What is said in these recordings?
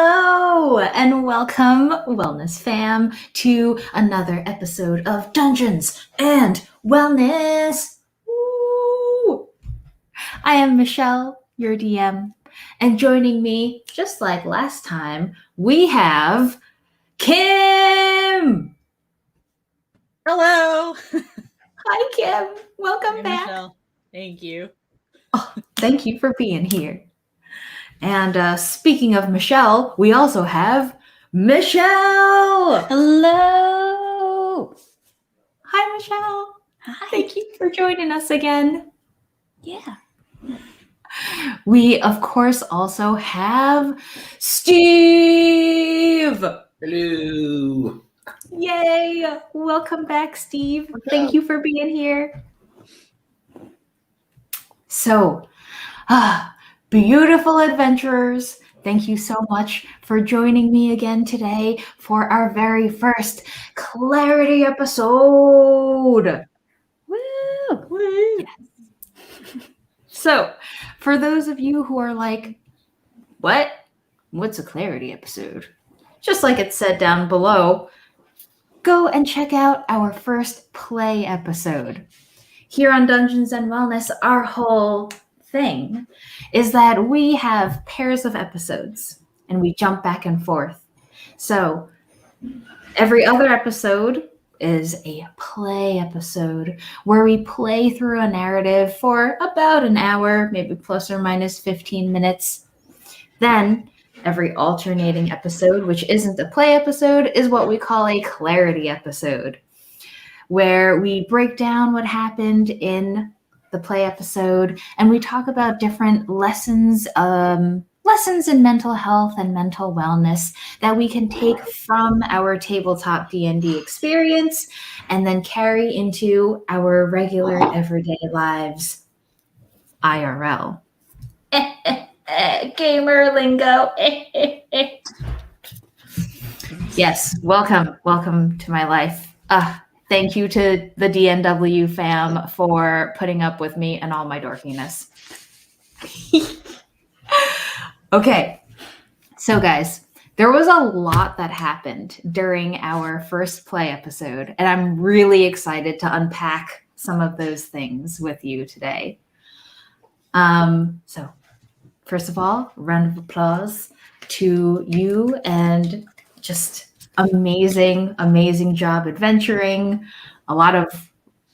Hello and welcome, Wellness Fam, to another episode of Dungeons and Wellness. Woo! I am Michelle, your DM, and joining me, just like last time, we have Kim. Hello. Hi, Kim. Welcome Hey, back. Michelle. Thank you. Oh, thank you for being here. And speaking of Michelle, we also have Michelle. Hello. Hi, Michelle. Hi. Thank you for joining us again. Yeah. We, of course, also have Steve. Hello. Yay. Welcome back, Steve. Thank you for being here. So, beautiful adventurers, thank you so much for joining me again today for our very first Clarity episode. Woo. Woo. Yes. So, for those of you who are like, what's a Clarity episode? Just like it said down below, go and check out our first play episode. Here on Dungeons and Wellness, our whole thing is that we have pairs of episodes and we jump back and forth. So every other episode is a play episode where we play through a narrative for about an hour, maybe plus or minus 15 minutes. Then every alternating episode, which isn't a play episode, is what we call a clarity episode, where we break down what happened in the play episode and we talk about different lessons in mental health and mental wellness that we can take from our tabletop D&D experience and then carry into our regular everyday lives, IRL. Gamer lingo. Yes, welcome to my life. Thank you to the DNW fam for putting up with me and all my dorkiness. Okay, so guys, there was a lot that happened during our first play episode, and I'm really excited to unpack some of those things with you today. So, first of all, round of applause to you and just amazing job adventuring. A lot of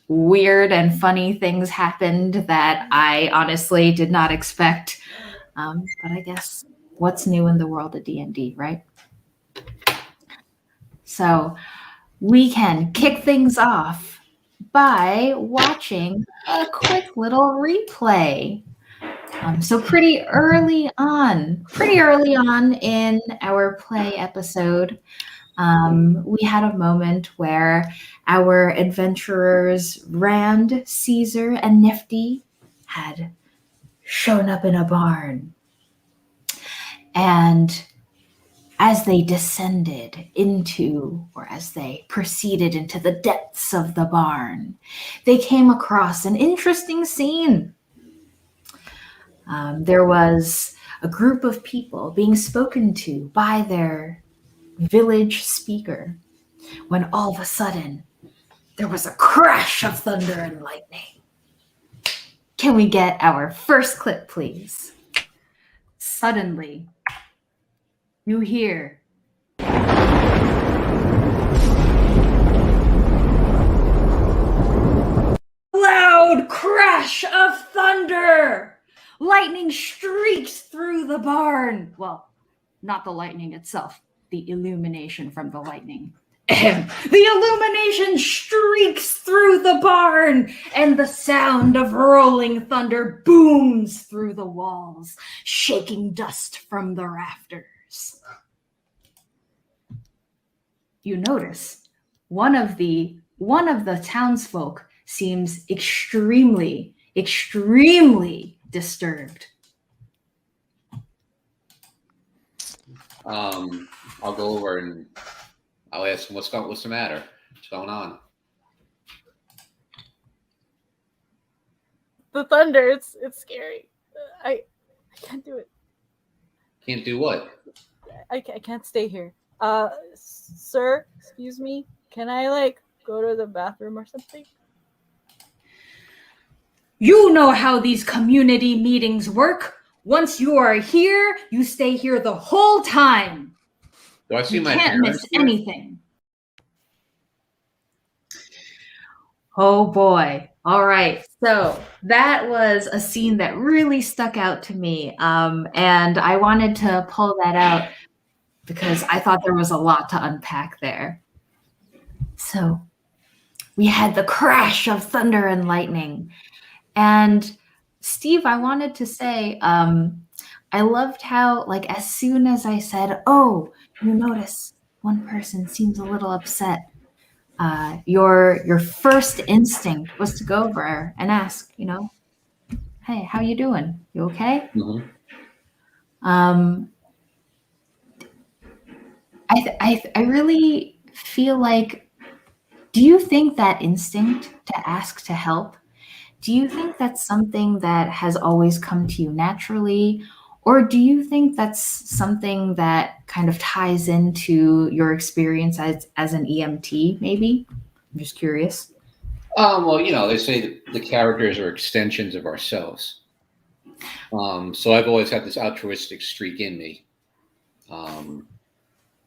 weird and funny things happened that I honestly did not expect. But I guess what's new in the world of D&D, right? So we can kick things off by watching a quick little replay. So pretty early on in our play episode, we had a moment where our adventurers Rand, Caesar, and Nifty had shown up in a barn. And as they descended into, or as they proceeded into the depths of the barn, they came across an interesting scene. There was a group of people being spoken to by their village speaker when all of a sudden there was a crash of thunder and lightning. Can we get our first clip, please? Suddenly, you hear loud crash of thunder. Lightning streaks through the barn. Well, not the lightning itself, the illumination from the lightning. The illumination streaks through the barn, and the sound of rolling thunder booms through the walls, shaking dust from the rafters. You notice one of the townsfolk seems extremely disturbed. I'll go over and I'll ask him what's the matter? What's going on? The thunder, it's scary. I can't do it. Can't do what? I can't stay here. Sir, excuse me. Can I like go to the bathroom or something? You know how these community meetings work. Once you are here, you stay here the whole time. Do I see You my can't parents miss here? anything. Oh boy. All right. So that was a scene that really stuck out to me. And I wanted to pull that out because I thought there was a lot to unpack there. So we had the crash of thunder and lightning. And Steve, I wanted to say, I loved how, like, as soon as I said, oh, you notice one person seems a little upset, your first instinct was to go over and ask, hey, how you doing? You okay? Mhm. I really feel like, do you think that instinct to ask to help, do you think that's something that has always come to you naturally? Or do you think that's something that kind of ties into your experience as an EMT, maybe? I'm just curious. Well, they say that the characters are extensions of ourselves. So I've always had this altruistic streak in me.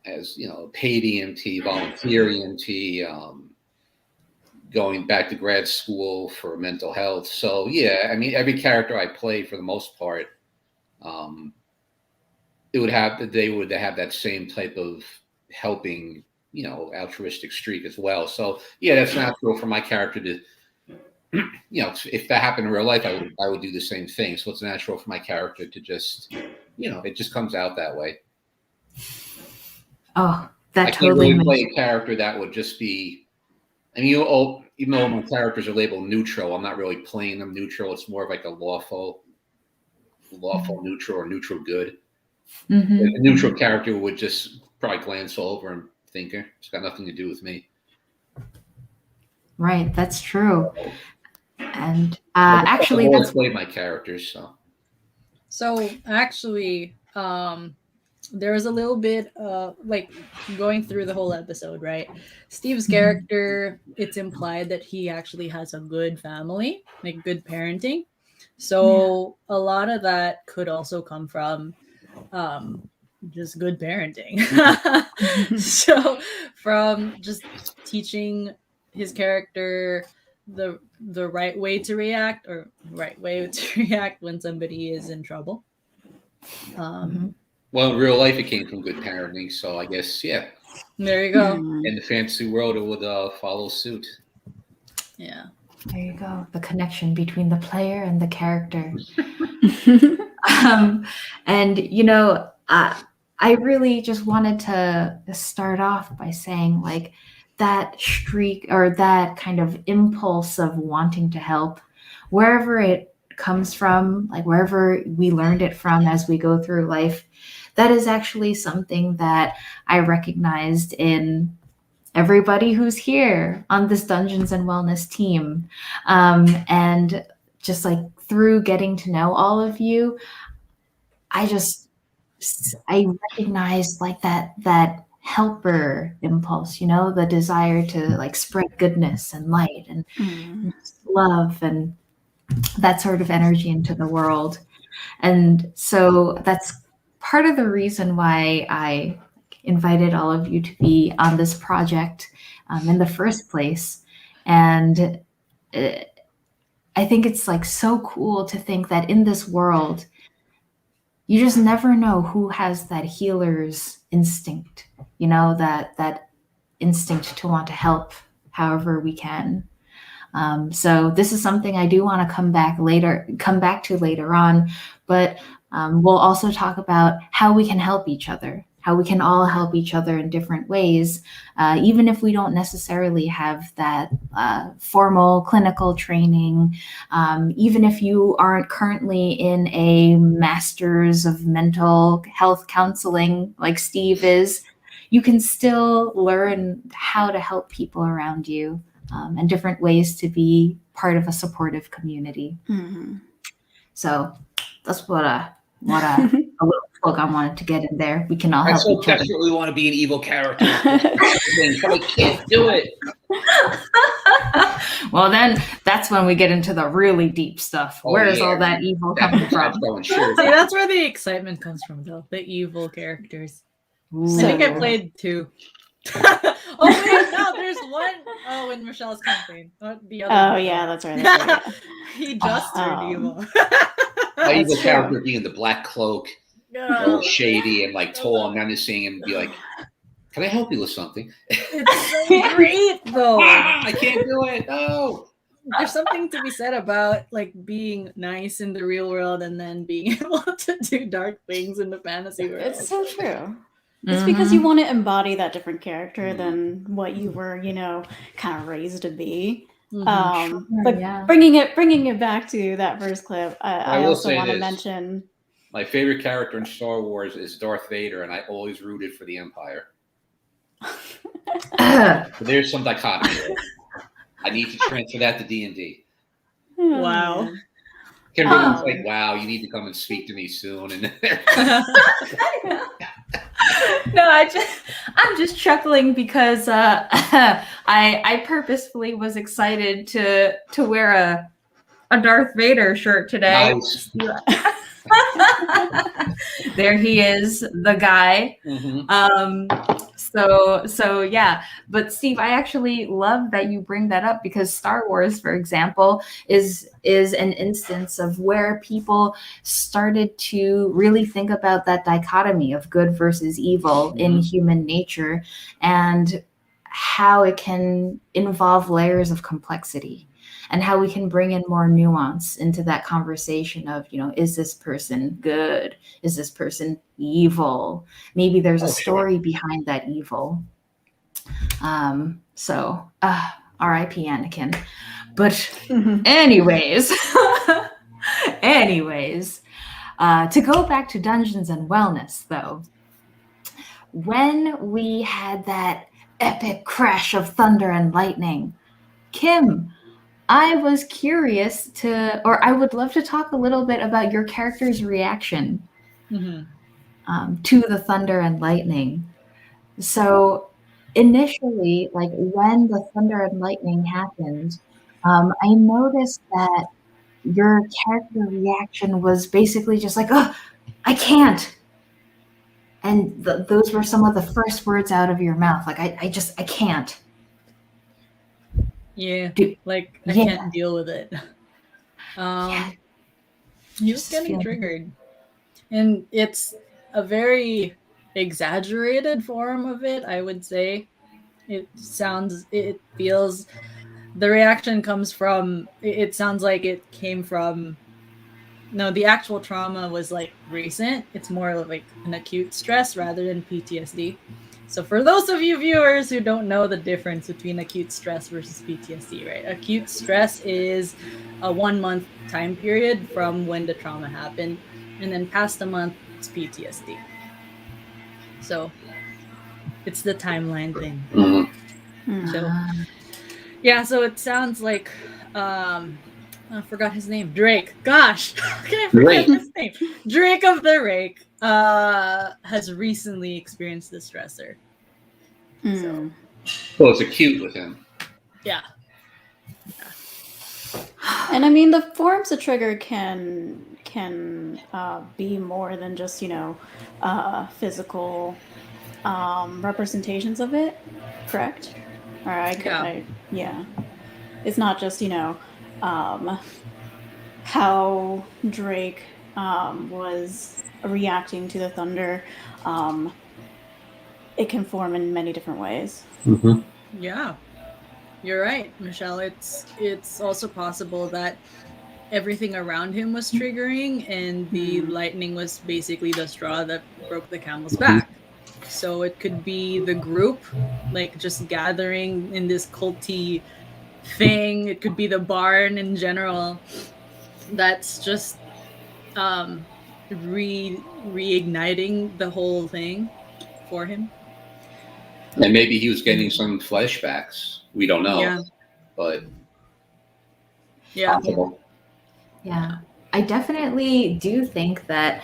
As paid EMT, volunteer EMT, going back to grad school for mental health. So yeah, I mean, every character I play, for the most part, they would have that same type of helping, altruistic streak as well. So yeah, that's natural for my character to, if that happened in real life, I would do the same thing. So it's natural for my character to just, it just comes out that way. Oh, that I can't totally really play makes a character that would just be. I mean, even though my characters are labeled neutral, I'm not really playing them neutral. It's more of like a lawful neutral or neutral good. Mhm. Like a neutral character would just probably glance over and think it's got nothing to do with me. Right, that's true. And I've actually, always that's played my characters, so. So actually, there was a little bit like going through the whole episode, right? Steve's character, it's implied that he actually has a good family, like good parenting. So a lot of that could also come from just good parenting. So from just teaching his character the right way to react, or right way to react when somebody is in trouble. Well, in real life, it came from good parenting, so I guess There you go. in the fantasy world, it would follow suit. Yeah. there you go. The connection between the player and the character. And I really just wanted to start off by saying, like, that streak or that kind of impulse of wanting to help, wherever it comes from, like wherever we learned it from as we go through life, that is actually something that I recognized in everybody who's here on this Dungeons and Wellness team. And just like through getting to know all of you, I recognized like that helper impulse, the desire to like spread goodness and light and love and that sort of energy into the world. And so that's part of the reason why I invited all of you to be on this project in the first place. And I think it's like so cool to think that in this world, you just never know who has that healer's instinct, that instinct to want to help however we can. So this is something I do want to come back to later on, but we'll also talk about how we can help each other, how we can all help each other in different ways, even if we don't necessarily have that formal clinical training, even if you aren't currently in a master's of mental health counseling like Steve is, you can still learn how to help people around you. And different ways to be part of a supportive community. So that's what a little Look, I wanted to get in there. We can all I help so each other. desperately want to be an evil character, but I can't do it. Well, then that's when we get into the really deep stuff. Oh, Where's yeah. all that evil coming from? That's going short. See, that's where the excitement comes from, though. The evil characters. I Ooh. think I played 2. Oh wait, no, there's one. Oh, in Michelle's campaign. The other. Oh Michelle. yeah, that's right. That's right. He just turned evil. My evil true. character being the black cloak, all Oh, shady and like tall and menacing, and be like, "Can I help you with something?" it's so great though. I can't do it. No. There's something to be said about like being nice in the real world and then being able to do dark things in the fantasy world. It's so true. It's because you want to embody that different character than what you were, kind of raised to be. But yeah. bringing it back to that first clip, I will also say want to this. mention. My favorite character in Star Wars is Darth Vader, and I always rooted for the Empire. So there's some dichotomy there. I need to transfer that to D&D. Wow. Kimberly's like, "Wow, you need to come and speak to me soon." And No, I'm just chuckling because I purposefully was excited to wear a Darth Vader shirt today. Nice. There he is, the guy. So yeah. But Steve, I actually love that you bring that up because Star Wars, for example, is an instance of where people started to really think about that dichotomy of good versus evil in human nature and how it can involve layers of complexity and how we can bring in more nuance into that conversation of, is this person good? Is this person evil? Maybe there's a story behind that evil. So R.I.P. Anakin. But anyways, to go back to Dungeons and Wellness, though, when we had that epic crash of thunder and lightning, Kim, I was curious I would love to talk a little bit about your character's reaction to the thunder and lightning. So initially, like when the thunder and lightning happened, I noticed that your character reaction was basically just like, "Oh, I can't." And those were some of the first words out of your mouth. Like, I can't. Yeah, I Yeah. can't deal with it. Yeah. He was getting triggered, and it's a very exaggerated form of it, I would say. It feels, the reaction comes from, it sounds like it came from, no, the actual trauma was like recent. It's more like an acute stress rather than PTSD. So for those of you viewers who don't know the difference between acute stress versus PTSD, right? Acute stress is a 1 month time period from when the trauma happened, and then past a month, it's PTSD. So it's the timeline thing. So yeah, so it sounds like I forgot his name. Drake. Gosh, how can I forget his name? Drake of the Rake has recently experienced the stressor. So it's acute with him. Yeah. And I mean, the forms of trigger can be more than just physical representations of it, correct? Or yeah. It's not just how Drake was reacting to the thunder. It can form in many different ways. Yeah, you're right, Michelle. It's also possible that everything around him was triggering, and the lightning was basically the straw that broke the camel's back. So it could be the group, like just gathering in this culty thing. It could be the barn in general. That's just reigniting the whole thing for him. And maybe he was getting some flashbacks. We don't know, but yeah. I definitely do think that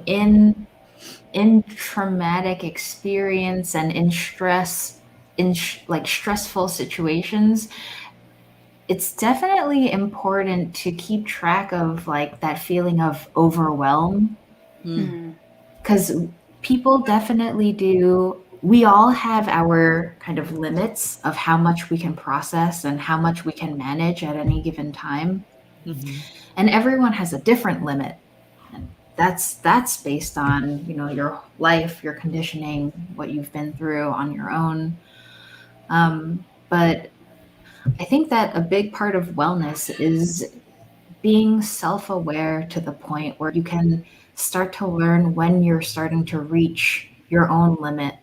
in in traumatic experience and in stress, like stressful situations, it's definitely important to keep track of like that feeling of overwhelm, because people definitely do. We all have our kind of limits of how much we can process and how much we can manage at any given time. And everyone has a different limit. And that's based on, you know, your life, your conditioning, what you've been through on your own. But I think that a big part of wellness is being self-aware to the point where you can start to learn when you're starting to reach your own limit,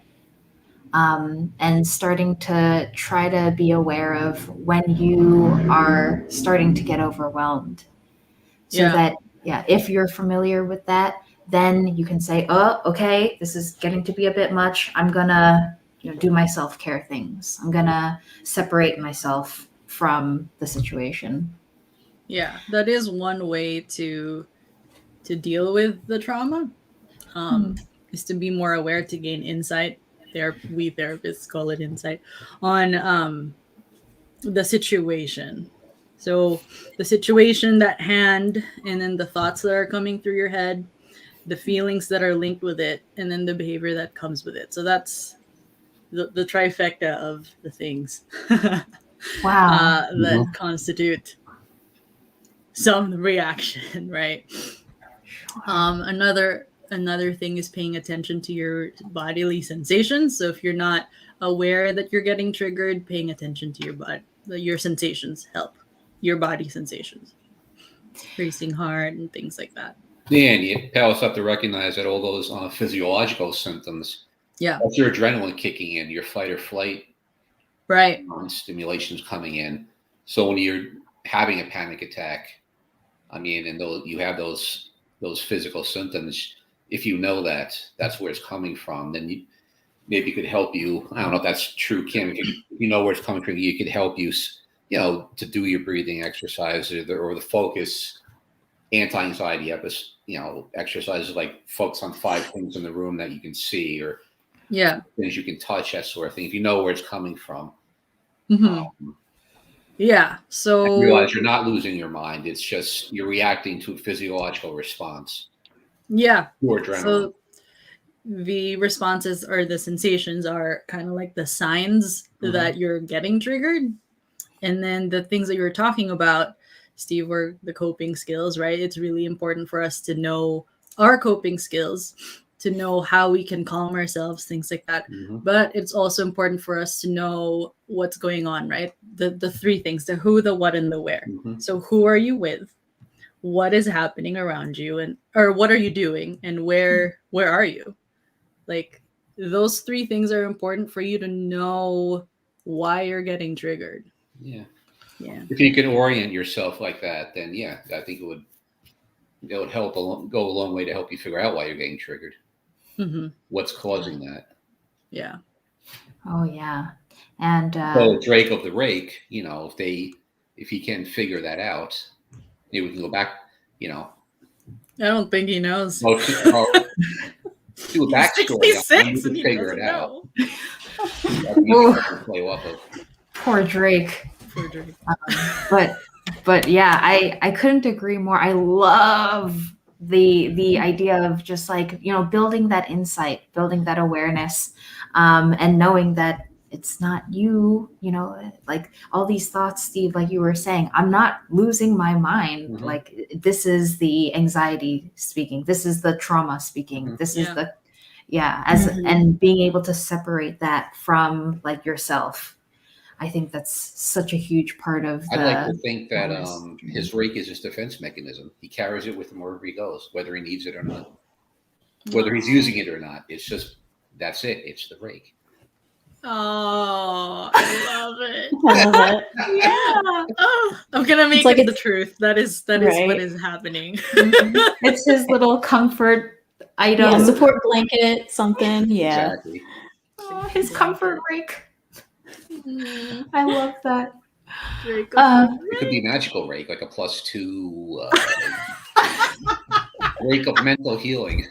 and starting to try to be aware of when you are starting to get overwhelmed. So that, yeah, if you're familiar with that, then you can say, oh, okay, this is getting to be a bit much. I'm gonna, you know, do my self-care things. I'm gonna separate myself from the situation. Yeah, that is one way to deal with the trauma, is to be more aware, to gain insight. We therapists call it insight on the situation. So the situation at hand, and then the thoughts that are coming through your head, the feelings that are linked with it, and then the behavior that comes with it. So that's the trifecta of the things Wow. that constitute some reaction, right? Another thing is paying attention to your bodily sensations. So if you're not aware that you're getting triggered, paying attention to your sensations help. Your body sensations, racing heart and things like that. Yeah, and you also have to recognize that all those physiological symptoms, that's your adrenaline kicking in, your fight or flight, right? Stimulations coming in. So when you're having a panic attack, I mean, and you have those physical symptoms, if you know that that's where it's coming from, then maybe could help you. I don't know if that's true, Kim. If you know where it's coming from, you could help you, you know, to do your breathing exercises or the focus anti-anxiety exercises, like focus on 5 things in the room that you can see, or things you can touch, that sort of thing. If you know where it's coming from. So realize you're not losing your mind. It's just you're reacting to a physiological response. So the responses or the sensations are kind of like the signs that you're getting triggered. And then the things that you were talking about, Steve, were the coping skills, right? It's really important for us to know our coping skills, to know how we can calm ourselves, things like that. But it's also important for us to know what's going on, right? The 3 things: the who, the what, and the where. So who are you with? What is happening around you, or what are you doing, and where are you? Like, those 3 things are important for you to know why you're getting triggered. Yeah. If you can orient yourself like that, then I think it would help go a long way to help you figure out why you're getting triggered. What's causing that? Yeah. Oh yeah. And so Drake of the Rake, you know, if he can figure that out, maybe we can go back. You know, I don't think he knows. Do a backstory. 66 and he figure it out. Play off of. Poor Drake. But yeah, I couldn't agree more. I love the idea of just like, you know, building that insight, building that awareness, and knowing that it's not you, you know, like all these thoughts, Steve, like you were saying, I'm not losing my mind. Like, this is the anxiety speaking. This is the trauma speaking. This is the, and being able to separate that from like yourself. I think that's such a huge part of I'd like to think that his rake is his defense mechanism. He carries it with him wherever he goes, whether he needs it or not, whether he's using it or not. It's just, that's it. It's the rake. Oh, I love it. I love it. Oh, I'm gonna make it the truth. That is what is happening. It's his little comfort item, support blanket, something. Yeah, exactly. Oh, his comfort rake. I love that. It could be magical rake, like a +2 rake of mental healing.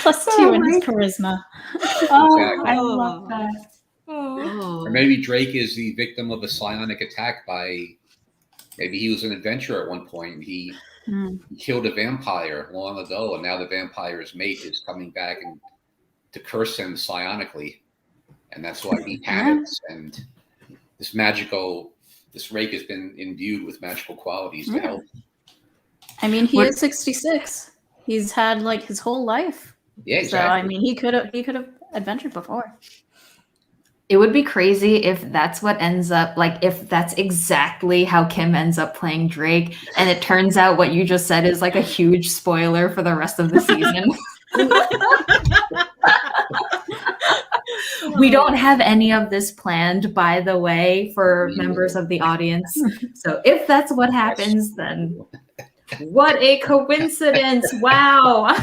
+2 in his charisma. Oh, I Oh. love that. Oh. Or maybe Drake is the victim of a psionic attack by, maybe he was an adventurer at one point. And he killed a vampire long ago, and now the vampire's mate is coming back and to curse him psionically. And that's why he panics. And this Rake has been imbued with magical qualities to help. I mean, he is 66. He's had like his whole life. Yeah, exactly. So I mean, he could have adventured before. It would be crazy if that's what ends up, like, if that's exactly how Kim ends up playing Drake, and it turns out what you just said is like a huge spoiler for the rest of the season. We don't have any of this planned, by the way, for members of the audience. So if that's what happens, then what a coincidence. Wow.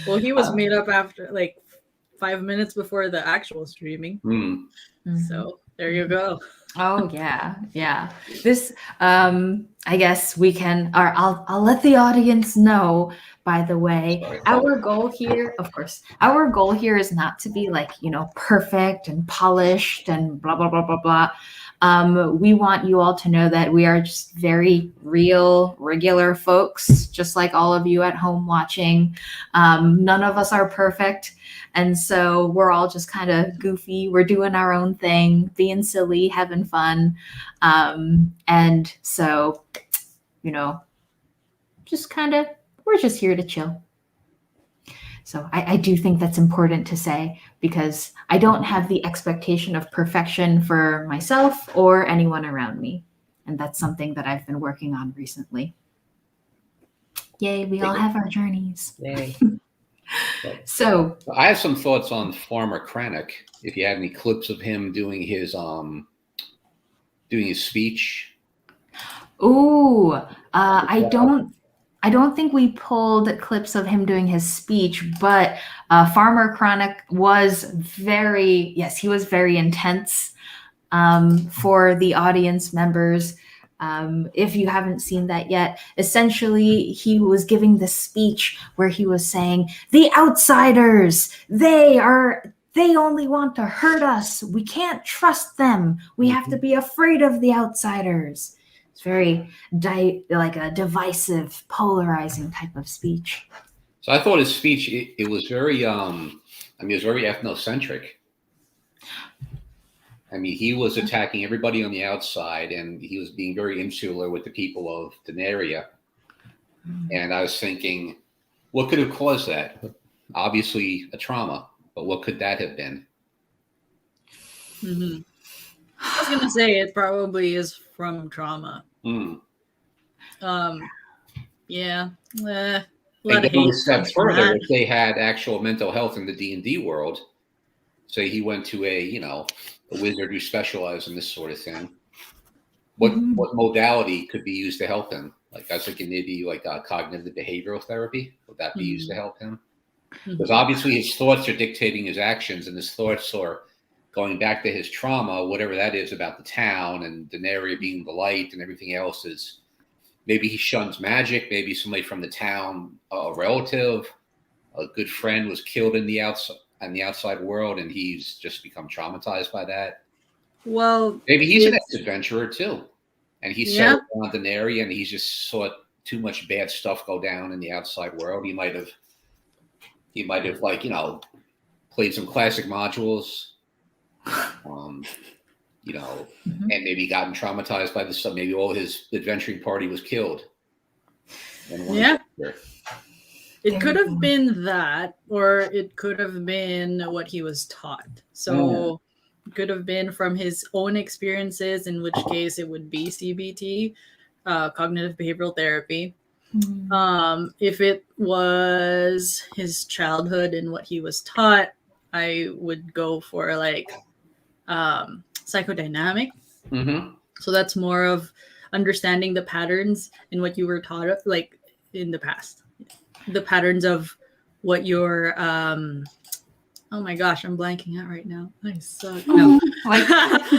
Well, he was made up after like 5 minutes before the actual streaming. So there you go. Oh yeah. This I guess we can, or I'll let the audience know, by the way. Our goal here, of course, our goal here is not to be like, perfect and polished and blah blah blah blah blah. We want you all to know that we are just very real, regular folks, just like all of you at home watching. None of us are perfect. And so we're all just kind of goofy. We're doing our own thing, being silly, having fun. And so, just we're just here to chill. So I do think that's important to say, because I don't have the expectation of perfection for myself or anyone around me. And that's something that I've been working on recently. Yay, we all have our journeys. Yay. So I have some thoughts on Farmer Krennic. If you had any clips of him doing his speech. Ooh, I don't think we pulled clips of him doing his speech, but Farmer Krennic was he was very intense. For the audience members, if you haven't seen that yet, essentially he was giving this speech where he was saying, the outsiders, they only want to hurt us. We can't trust them. We have to be afraid of the outsiders. It's very like a divisive, polarizing type of speech. So I thought his speech, it was very, it was very ethnocentric. I mean, he was attacking everybody on the outside, and he was being very insular with the people of Daenerys. And I was thinking, what could have caused that? Obviously, a trauma, but what could that have been? I was going to say it probably is from trauma. Yeah. They go a step further. If they had actual mental health in the D&D world, say he went to a wizard who specialized in this sort of thing, what modality could be used to help him? Like I was thinking maybe like cognitive behavioral therapy. Would that be used to help him? Because obviously his thoughts are dictating his actions, and his thoughts are going back to his trauma, whatever that is about the town and Daenerys being the light and everything else is. Maybe he shuns magic. Maybe somebody from the town, a relative, a good friend was killed in the outside world, and he's just become traumatized by that. Well, maybe he's an ex-adventurer too, and he settled on Daenerys, and he's just saw too much bad stuff go down in the outside world. He might have played some classic modules, and maybe gotten traumatized by this stuff. Maybe all his adventuring party was killed. It could have been that, or it could have been what he was taught. So it could have been from his own experiences, in which case it would be CBT, cognitive behavioral therapy. If it was his childhood and what he was taught, I would go for like psychodynamic. So that's more of understanding the patterns in what you were taught, like in the past. The patterns of what your oh my gosh, I'm blanking out right now. I suck. No. Like,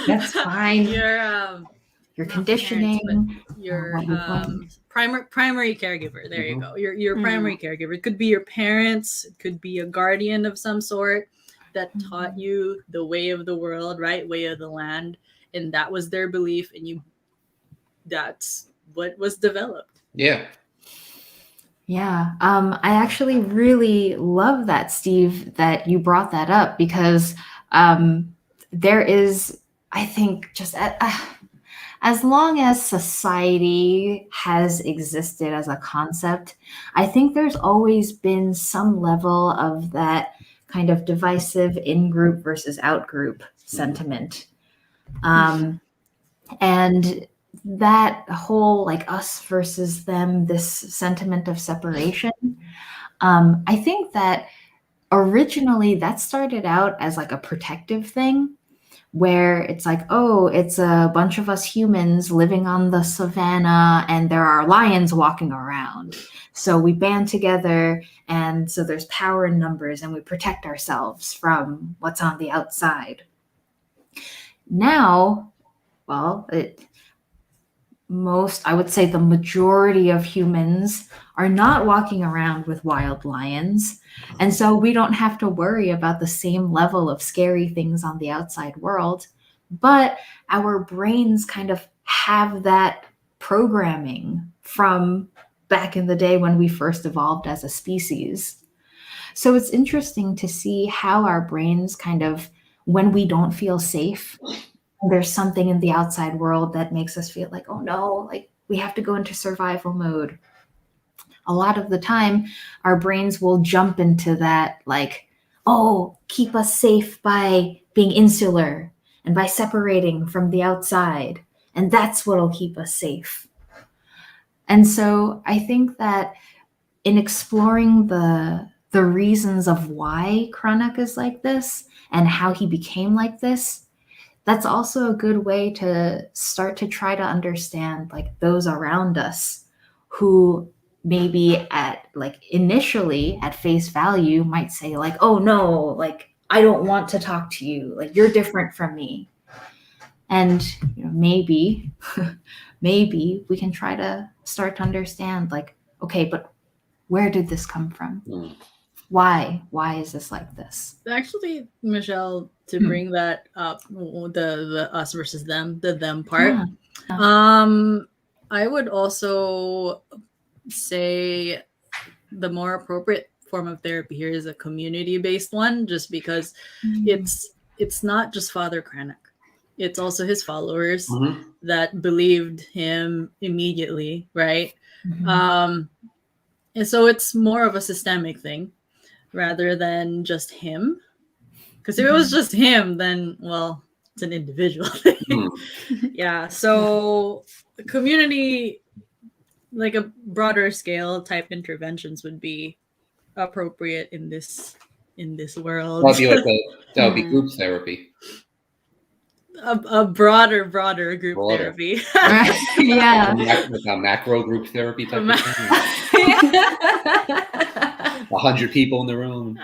that's fine. Your your Not parents, conditioning, but your what you've learned. primary caregiver. There you Mhm. go. Your primary caregiver. It could be your parents. It could be a guardian of some sort that taught you the way of the world, right? Way of the land, and that was their belief, and that's what was developed. Yeah. Yeah. I actually really love that, Steve, that you brought that up because there is, I think, just as long as society has existed as a concept, I think there's always been some level of that kind of divisive in-group versus out-group sentiment. And that whole like us versus them, this sentiment of separation, I think that originally that started out as like a protective thing where it's like, oh, it's a bunch of us humans living on the savannah and there are lions walking around. So we band together and so there's power in numbers and we protect ourselves from what's on the outside. Now, well, I would say the majority of humans are not walking around with wild lions. And so we don't have to worry about the same level of scary things on the outside world. But our brains kind of have that programming from back in the day when we first evolved as a species. So it's interesting to see how our brains kind of, when we don't feel safe, there's something in the outside world that makes us feel like, oh no, like we have to go into survival mode. A lot of the time, our brains will jump into that, like, oh, keep us safe by being insular and by separating from the outside. And that's what'll keep us safe. And so I think that in exploring the reasons of why Chronic is like this and how he became like this, that's also a good way to start to try to understand like those around us who maybe at like initially at face value might say like, oh no, like I don't want to talk to you, like you're different from me. And maybe maybe we can try to start to understand like, okay, but where did this come from? Why is this like this? Actually, Michelle, to bring that up, the us versus them, the them part. I would also say the more appropriate form of therapy here is a community-based one, just because it's not just Father Cranach. It's also his followers that believed him immediately, right? And so it's more of a systemic thing rather than just him. Because if it was just him, then, well, it's an individual thing. Yeah. So the community, like a broader scale type interventions would be appropriate in this world. That would be group therapy. A broader group therapy. Yeah. A macro group therapy type of thing. 100 people in the room.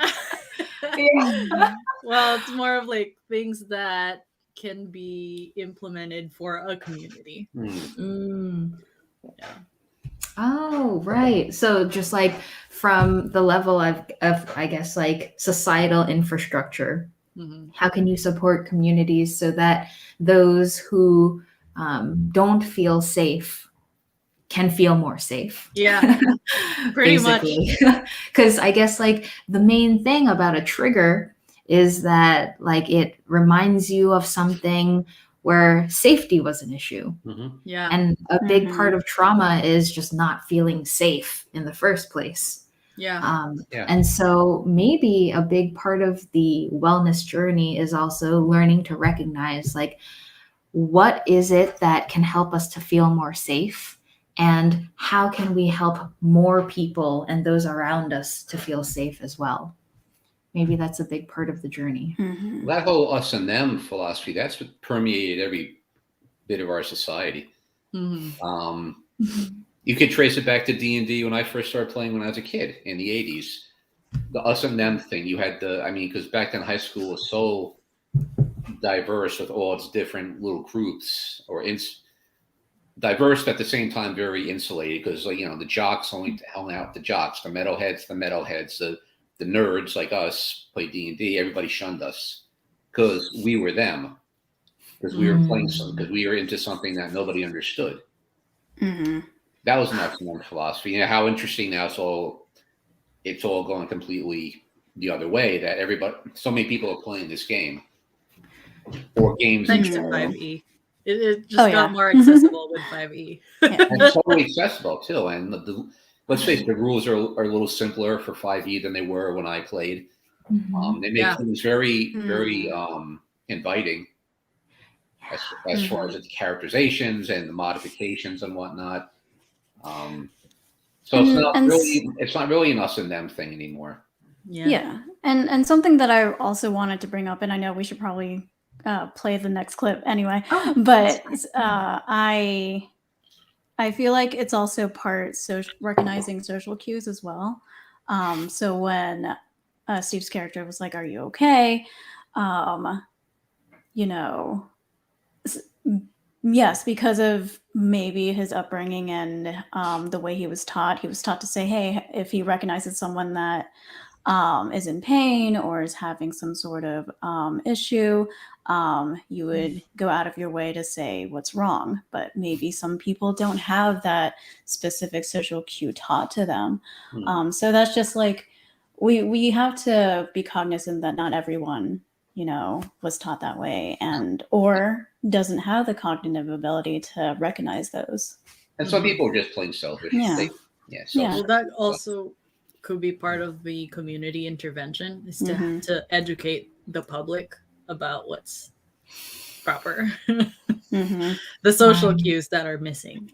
Well, it's more of like things that can be implemented for a community. Yeah. Oh, right. So just like from the level of I guess like societal infrastructure, how can you support communities so that those who don't feel safe can feel more safe? Yeah, pretty much. Because I guess like the main thing about a trigger is that like it reminds you of something where safety was an issue. Yeah. And a big part of trauma is just not feeling safe in the first place. Yeah. And so maybe a big part of the wellness journey is also learning to recognize like, what is it that can help us to feel more safe? And how can we help more people and those around us to feel safe as well? Maybe that's a big part of the journey. That whole us and them philosophy, that's what permeated every bit of our society. You could trace it back to D&D when I first started playing when I was a kid in the 80s. The us and them thing, you had because back then high school was so diverse with all its different little groups or diverse, but at the same time very insulated, because the jocks only hung out with the jocks, the metalheads, the nerds like us play D&D. Everybody shunned us because we were them, because we were playing something, because we were into something that nobody understood. That was an excellent philosophy. How interesting now it's all going completely the other way, that so many people are playing this game, or games Thanks in to general. 5e. It just got more accessible with 5e. Yeah. And it's totally accessible too. And let's face it, the rules are a little simpler for 5e than they were when I played. They make things very, very inviting as far as the characterizations and the modifications and whatnot. So it's not really an us and them thing anymore. Yeah. And something that I also wanted to bring up, and I know we should probably play the next clip anyway, but I feel like it's also part recognizing social cues as well. So when Steve's character was like, "Are you okay?" Yes, because of maybe his upbringing and the way he was taught to say, hey, if he recognizes someone that is in pain or is having some sort of issue, you would go out of your way to say what's wrong. But maybe some people don't have that specific social cue taught to them. So that's just like, we have to be cognizant that not everyone, was taught that way or doesn't have the cognitive ability to recognize those. And some people are just plain selfish. Yeah. Well, that also could be part of the community intervention, is to educate the public about what's proper. The social cues that are missing.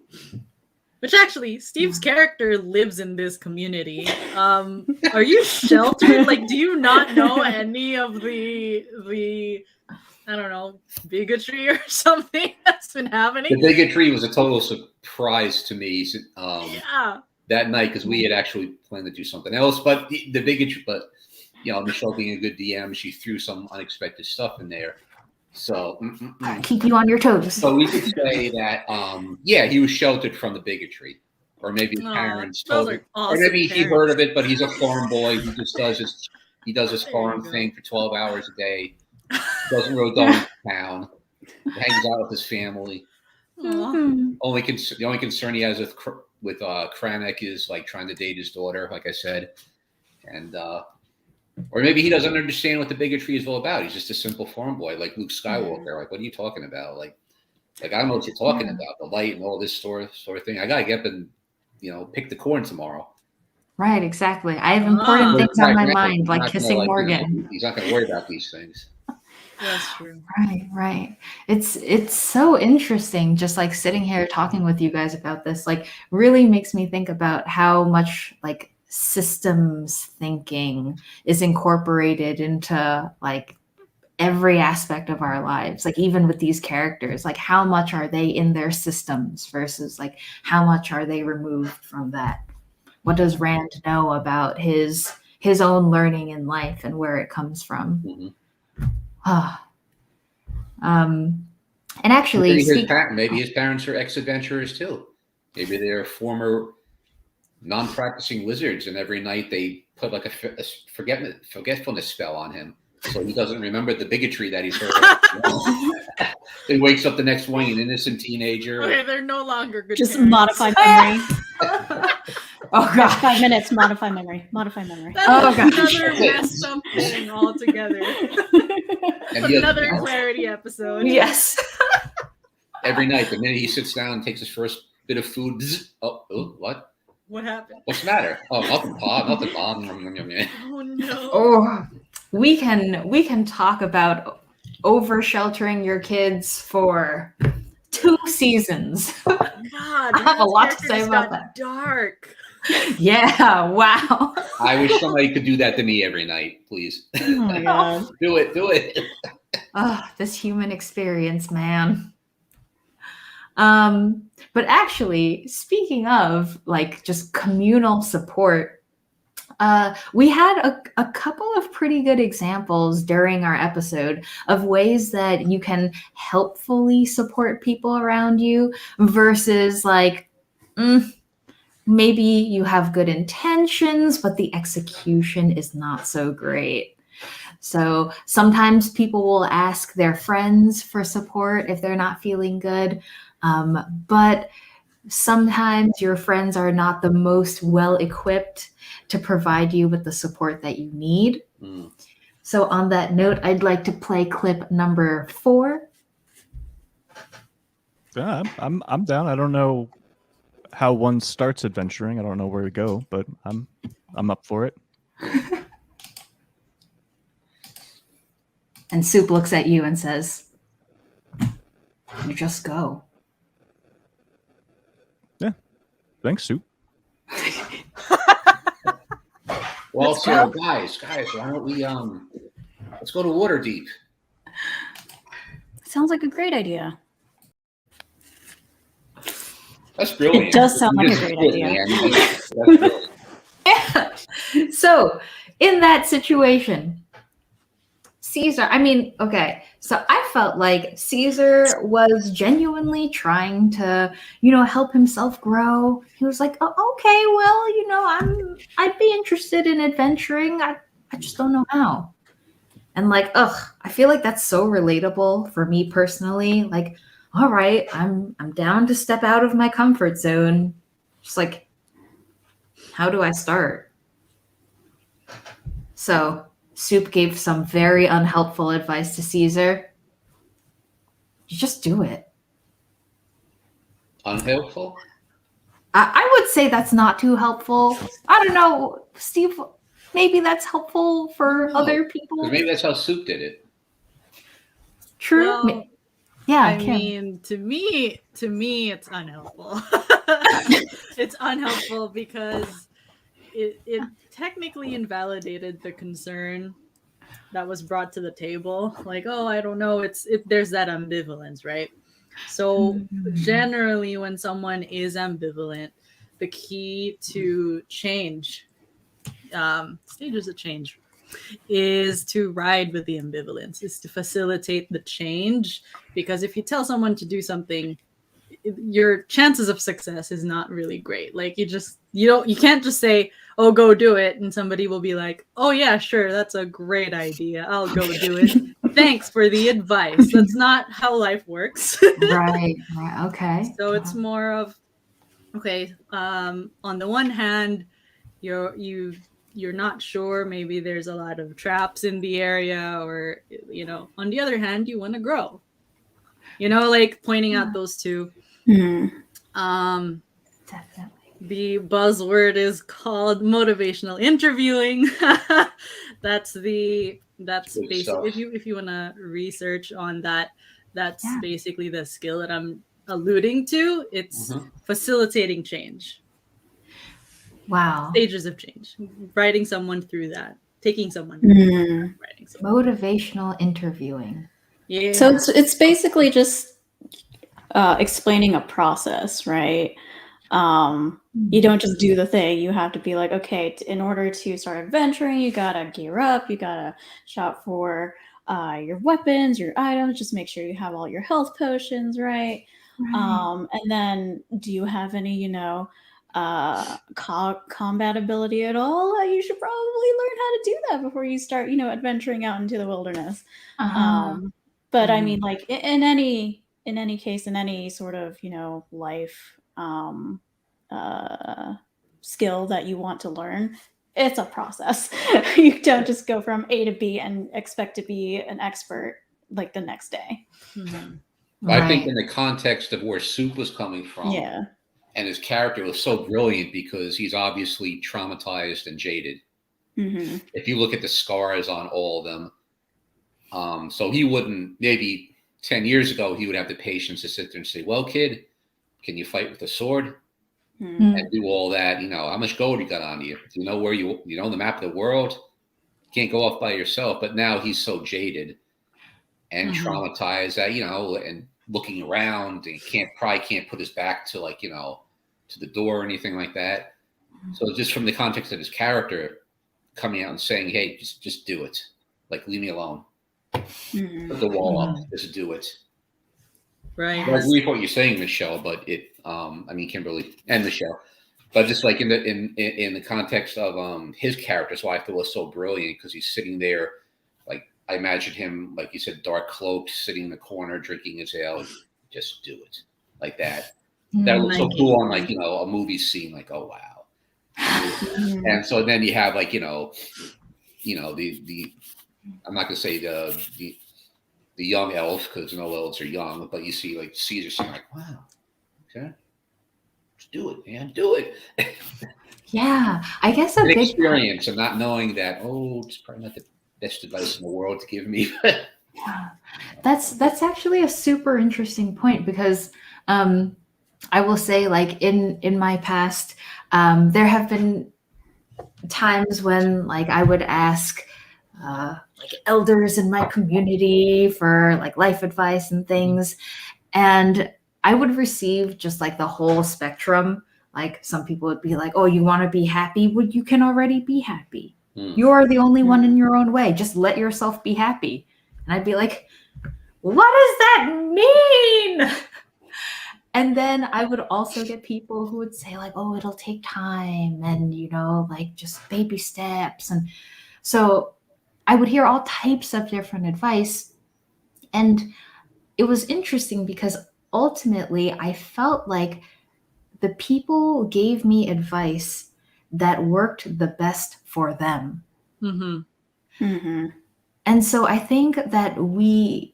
Which actually, Steve's character lives in this community. Are you sheltered? Like, do you not know any of the I don't know, bigotry or something that's been happening? The bigotry was a total surprise to me that night, because we had actually planned to do something else. But the bigotry, Michelle being a good DM, she threw some unexpected stuff in there. So keep you on your toes. So we could say that, he was sheltered from the bigotry, or maybe his parents told him, or maybe he heard of it, but he's a farm boy. He just does his farm thing for 12 hours a day. Doesn't really go into town. Hangs out with his family. The only concern he has with Kranich is like trying to date his daughter, like I said, and. Or maybe he doesn't understand what the bigotry is all about. He's just a simple farm boy, like Luke Skywalker. Like, what are you talking about? Like I don't know what you're talking about. The light and all this sort of thing. I gotta get up and pick the corn tomorroh. Right, exactly. I have important things on my mind, like kissing Morgan. He's not gonna worry about these things. That's true. Right. It's so interesting, just like sitting here talking with you guys about this. Like, really makes me think about how much like systems thinking is incorporated into like every aspect of our lives, like even with these characters, like how much are they in their systems versus like how much are they removed from that. What does Rand know about his own learning in life and where it comes from? And actually maybe his parents are ex-adventurers too. Maybe they're former non-practicing wizards, and every night they put like a forgetfulness spell on him, so he doesn't remember the bigotry that he's heard. He wakes up the next morning an innocent teenager. Okay, they're no longer good. Just parents. modify memory. Oh god, 5 minutes. Modify memory. That's another messed up thing altogether. Another clarity episode. Yes. Every night, the minute he sits down and takes his first bit of food, what? What happened? What's the matter? Oh, nothing, Pa. Nothing, Pa. Oh no. Oh, we can talk about over sheltering your kids for 2 seasons. God, I have a lot to say about that. Dark. Yeah. Wow. I wish somebody could do that to me every night, please. Oh my god. Do it. Oh, this human experience, man. But actually, speaking of like just communal support, We had a couple of pretty good examples during our episode of ways that you can helpfully support people around you versus like, maybe you have good intentions, but the execution is not so great. So sometimes people will ask their friends for support if they're not feeling good. But sometimes your friends are not the most well equipped to provide you with the support that you need. So on that note, I'd like to play clip number 4. Yeah, I'm down. I don't know how one starts adventuring. I don't know where to go, but I'm up for it. And Soup looks at you and says, "You just go." Thanks, Soup. Well, so guys, why don't we let's go to Waterdeep. Sounds like a great idea. That's brilliant. It does sound like a great idea. That's brilliant. Yeah. So in that situation, Caesar, so I felt like Caesar was genuinely trying to, help himself grow. He was like, "Oh, okay, well, I'd be interested in adventuring. I just don't know how." And like, I feel like that's so relatable for me personally. Like, all right, I'm down to step out of my comfort zone. Just like, how do I start? So Soup gave some very unhelpful advice to Caesar. You just do it. Unhelpful? I would say that's not too helpful. I don't know, Steve, maybe that's helpful for other people. Maybe that's how Soup did it. True. Well, yeah, I Kim. mean, to me, it's unhelpful. It's unhelpful because it technically invalidated the concern that was brought to the table. Like, oh, I don't know. There's that ambivalence, right? So generally, when someone is ambivalent, the key to change, stages of change, is to ride with the ambivalence, is to facilitate the change. Because if you tell someone to do something, your chances of success is not really great. Like you can't just say, "Oh, go do it," and somebody will be like, "Oh yeah, sure, that's a great idea. I'll go do it. Thanks for the advice." That's not how life works. Right. Okay. So it's more of, okay, on the one hand, you're not sure, maybe there's a lot of traps in the area, or on the other hand, you want to grow. Like pointing out those two. Definitely. The buzzword is called motivational interviewing. That's Good basically, stuff. if you want to research on that, that's basically the skill that I'm alluding to. It's facilitating change. Wow. Stages of change. Writing someone through that. Taking someone through writing someone. Motivational interviewing. Yeah. So it's basically just explaining a process, right? You don't just do the thing. You have to be like, okay, in order to start adventuring, you gotta gear up, you gotta shop for your weapons, your items, just make sure you have all your health potions, right? And then do you have any, combat ability at all? You should probably learn how to do that before you start, adventuring out into the wilderness. But I mean, like in any case, in any sort of, life skill that you want to learn, it's a process. You don't just go from A to B and expect to be an expert like the next day. I think in the context of where Soup was coming from, and his character was so brilliant because he's obviously traumatized and jaded. If you look at the scars on all of them, so he wouldn't, maybe 10 years ago, he would have the patience to sit there and say, "Well, kid, can you fight with a sword?" And do all that. How much gold you got on you? Do you know where you know the map of the world? You can't go off by yourself. But now he's so jaded and traumatized that, and looking around, and probably can't put his back to to the door or anything like that. So just from the context of his character, coming out and saying, "Hey, just do it. Like, leave me alone. Mhm. Put the wall up. Just do it." Right. I agree with what you're saying, Michelle, but Kimberly and Michelle, but just like in the context of his character, so I feel was so brilliant because he's sitting there, like I imagine him, like you said, dark cloaked, sitting in the corner, drinking his ale. Just do it like that. That looks so cool on like a movie scene. Like, oh wow. And so then you have like the I'm not gonna say the young elves because no elves are young, but you see like Caesar saying like, wow, okay, just do it, man, do it. Yeah, I guess a An big experience and not knowing that, it's probably not the best advice in the world to give me. Yeah, that's actually a super interesting point because I will say, like in my past, there have been times when like I would ask like elders in my community for like life advice and things, and I would receive just like the whole spectrum. Like some people would be like, "Oh, you want to be happy? Well, you can already be happy. You're the only one in your own way. Just let yourself be happy." And I'd be like, what does that mean? And then I would also get people who would say like, oh, it'll take time and, like just baby steps. And so I would hear all types of different advice. And it was interesting because ultimately I felt like the people gave me advice that worked the best for them. And so I think that we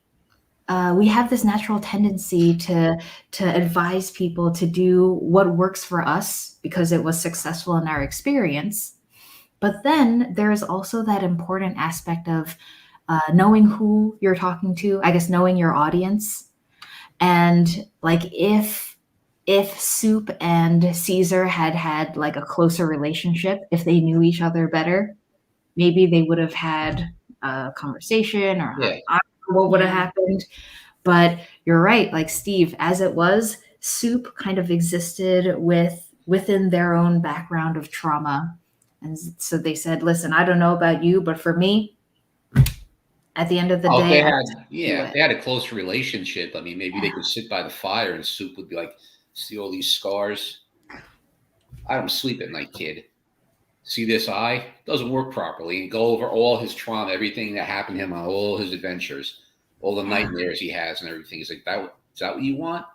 have this natural tendency to advise people to do what works for us because it was successful in our experience. But then there's also that important aspect of knowing who you're talking to, I guess knowing your audience. And like if Soup and Caesar had like a closer relationship, if they knew each other better, maybe they would have had a conversation or I don't know what would have happened. But you're right, like Steve, as it was, Soup kind of existed within their own background of trauma. And so they said, listen, I don't know about you, but for me, at the end of the day, they had a close relationship. I mean, maybe they could sit by the fire and Soup would be like, see all these scars? I don't sleep at night, kid. See this eye? Doesn't work properly. And go over all his trauma, everything that happened to him on all his adventures, all the nightmares he has and everything. He's like, is that what you want?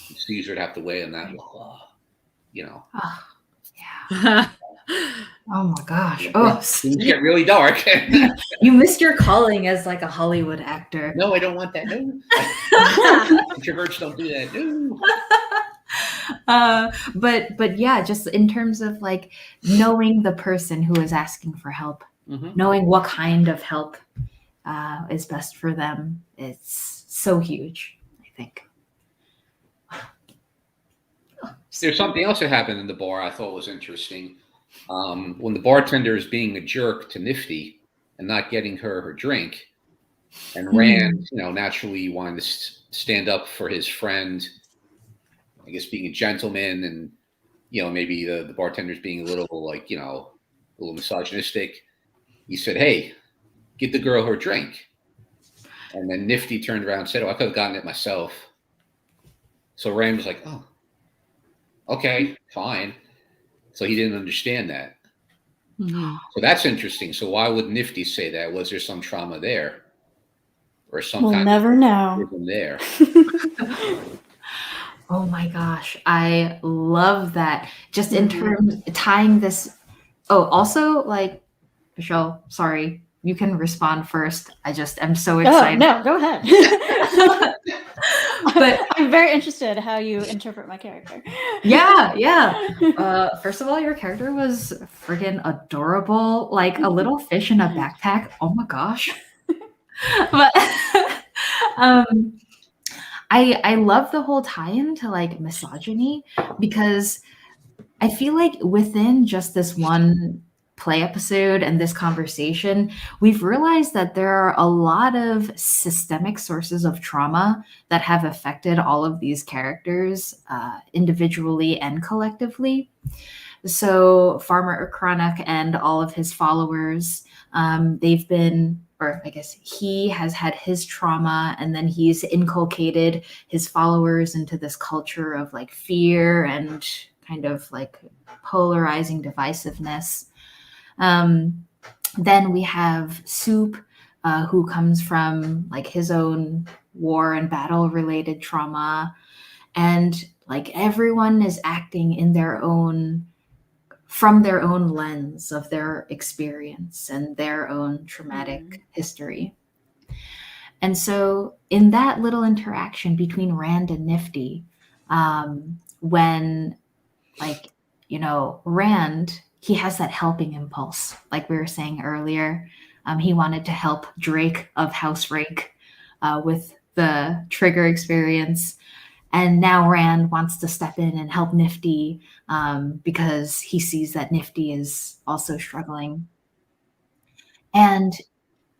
And Caesar would have to weigh on that. Oh, yeah. Oh my gosh. Oh, things get really dark. You missed your calling as like a Hollywood actor. No, I don't want that. No. Introverts don't do that. No. But yeah, just in terms of like knowing the person who is asking for help, knowing what kind of help is best for them, it's so huge, I think. There's something else that happened in the bar I thought was interesting. When the bartender is being a jerk to Nifty and not getting her drink, and Rand, naturally wanted to stand up for his friend, I guess being a gentleman, and maybe the bartender's being a little like a little misogynistic. He said, "Hey, give the girl her drink." And then Nifty turned around and said, "Oh, I could have gotten it myself." So Rand was like, "Oh, okay, fine." So he didn't understand that. So that's interesting. So why would Nifty say that? Was there some trauma there, or some We'll kind never of know there? Oh my gosh, I love that. Just in terms tying this. Oh, also like Michelle, sorry, you can respond first. I just am so excited. Oh, no, go ahead. But I'm very interested how you interpret my character. Yeah. First of all, your character was freaking adorable, like a little fish in a backpack. Oh my gosh. But I love the whole tie-in to like misogyny because I feel like within just this one play episode and this conversation, we've realized that there are a lot of systemic sources of trauma that have affected all of these characters individually and collectively. So Farmer Chronic and all of his followers, they've been, or I guess he has had his trauma, and then he's inculcated his followers into this culture of like fear and kind of like polarizing divisiveness. Then we have Soup, who comes from like his own war and battle related trauma, and like everyone is acting in their own, from their own lens of their experience and their own traumatic history. And so in that little interaction between Rand and Nifty, when like, you know, Rand, he has that helping impulse, like we were saying earlier. He wanted to help Drake of House Rake with the trigger experience. And now Rand wants to step in and help Nifty because he sees that Nifty is also struggling. And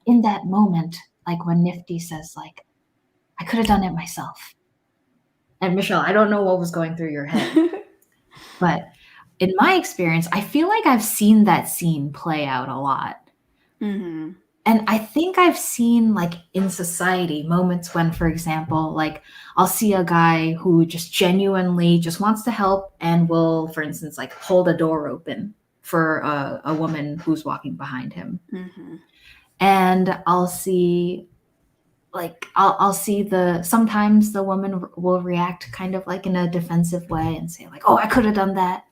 in that moment, like when Nifty says, like, I could have done it myself. And Michelle, I don't know what was going through your head, but in my experience, I feel like I've seen that scene play out a lot. Mm-hmm. And I think I've seen like in society moments when, for example, like I'll see a guy who just genuinely just wants to help and will, for instance, like hold a door open for a woman who's walking behind him. Mm-hmm. And I'll see like, I'll see sometimes the woman will react kind of like in a defensive way and say like, oh, I could have done that.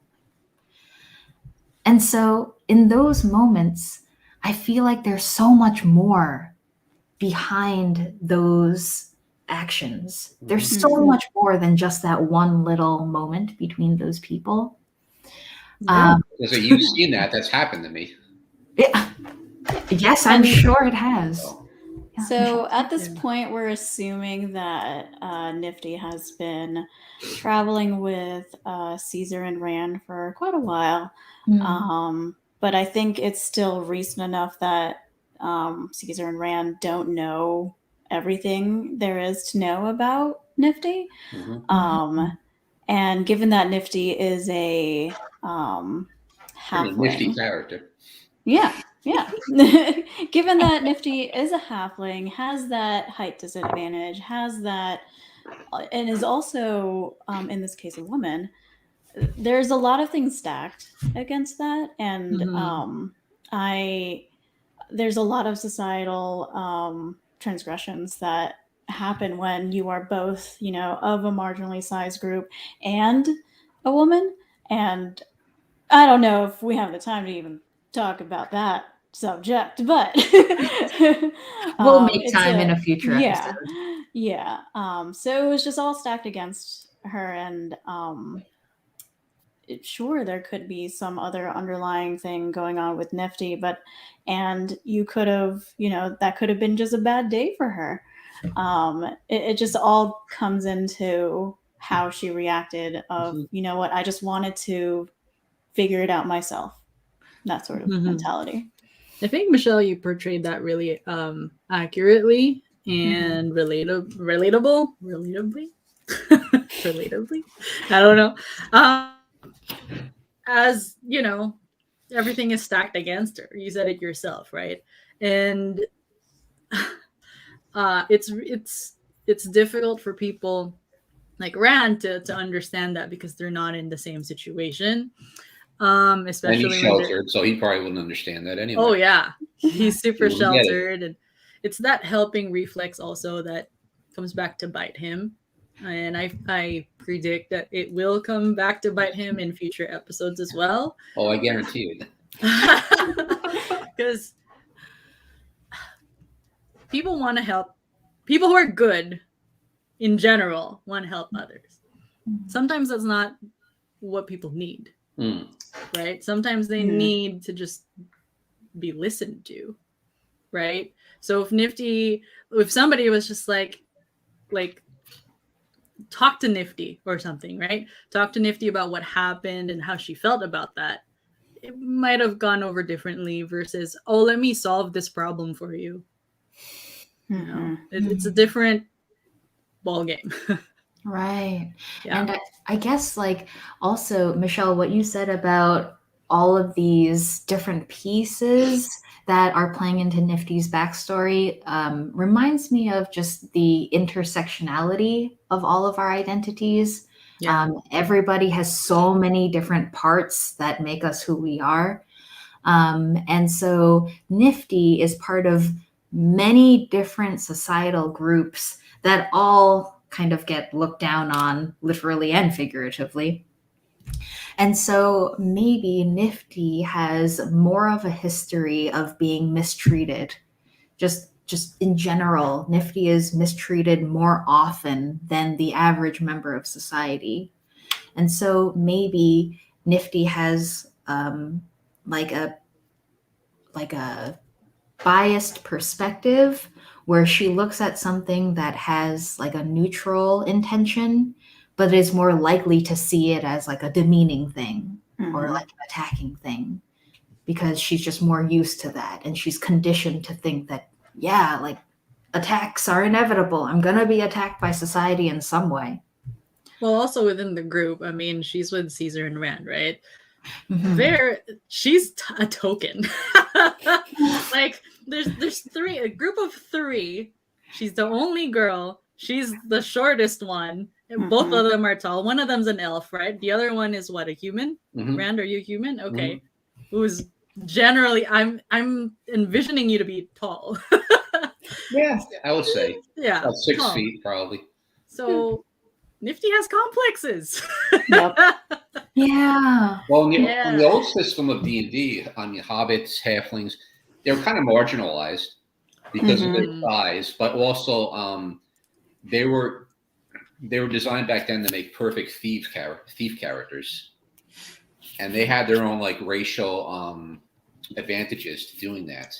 And so in those moments, I feel like there's so much more behind those actions. There's so much more than just that one little moment between those people. Yeah. So you've seen that. That's happened to me. Yeah. Yes, I'm sure it has. Yeah, So Michelle. at this point, we're assuming that Nifty has been traveling with Caesar and Rand for quite a while. But I think it's still recent enough that Caesar and Rand don't know everything there is to know about Nifty. And given that Nifty is a Pretty halfling, nifty character. yeah. Given that Nifty is a halfling, has that height disadvantage, has that, and is also, in this case, a woman, there's a lot of things stacked against that. And there's a lot of societal transgressions that happen when you are both, you know, of a marginally sized group and a woman. And I don't know if we have the time to even talk about that subject, but we'll make time in a future episode. Yeah. So it was just all stacked against her, and sure, there could be some other underlying thing going on with Nifty, and you could have, you know, that could have been just a bad day for her. It just all comes into how she reacted of, you know what, I just wanted to figure it out myself. That sort of mentality. I think, Michelle, you portrayed that really accurately and relatably. I don't know. As you know, everything is stacked against her. You said it yourself, right? And it's difficult for people like Rand to understand that because they're not in the same situation. Especially and he's sheltered, so he probably wouldn't understand that anyway. Oh yeah, he's super sheltered, and it's that helping reflex also that comes back to bite him. And I predict that it will come back to bite him in future episodes as well. Oh, I guarantee it. Because people want to help. People who are good in general want to help others. Sometimes that's not what people need. Right? Sometimes they need to just be listened to, right? So if somebody was just like talk to Nifty or something, right? Talk to Nifty about what happened and how she felt about that. it might have gone over differently versus, oh, let me solve this problem for you. You know, it's a different ball game. Right. Yeah. And I guess, like, also, Michelle, what you said about all of these different pieces that are playing into Nifty's backstory reminds me of just the intersectionality of all of our identities. Yeah. Everybody has so many different parts that make us who we are. And so Nifty is part of many different societal groups that all kind of get looked down on, literally and figuratively. And so maybe Nifty has more of a history of being mistreated. Just in general, Nifty is mistreated more often than the average member of society. And so maybe Nifty has like a biased perspective where she looks at something that has like a neutral intention, but is more likely to see it as like a demeaning thing or like an attacking thing, because she's just more used to that. And she's conditioned to think that, yeah, like attacks are inevitable. I'm going to be attacked by society in some way. Well, also within the group, I mean, she's with Caesar and Rand, right? She's a token. Like there's a group of 3. She's the only girl. She's the shortest one. Both of them are tall. One of them's an elf, right? The other one is what, a human? Rand, are you human? Okay. Who's generally, I'm envisioning you to be tall. Yeah, I would say. Yeah. About 6 tall. feet, probably. So Nifty has complexes. Yep. Yeah. Well, in the old system of D&D, on the hobbits, halflings, they were kind of marginalized because of their size, but also they were designed back then to make perfect thief characters, and they had their own like racial advantages to doing that.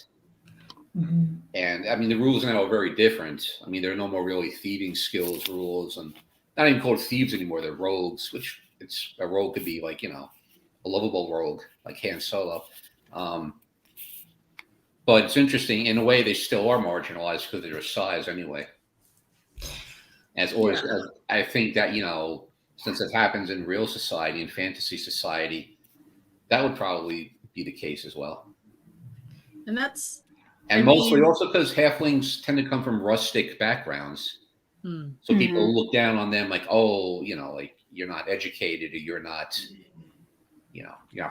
And I mean, the rules now are very different. I mean, there are no more really thieving skills rules, and not even called thieves anymore. They're rogues, which a rogue could be like, you know, a lovable rogue like Han Solo. But it's interesting in a way they still are marginalized because of their size anyway. As I think that, you know, since it happens in real society and fantasy society, that would probably be the case as well. And mostly also because halflings tend to come from rustic backgrounds. So people look down on them like, oh, you know, like you're not educated or you're not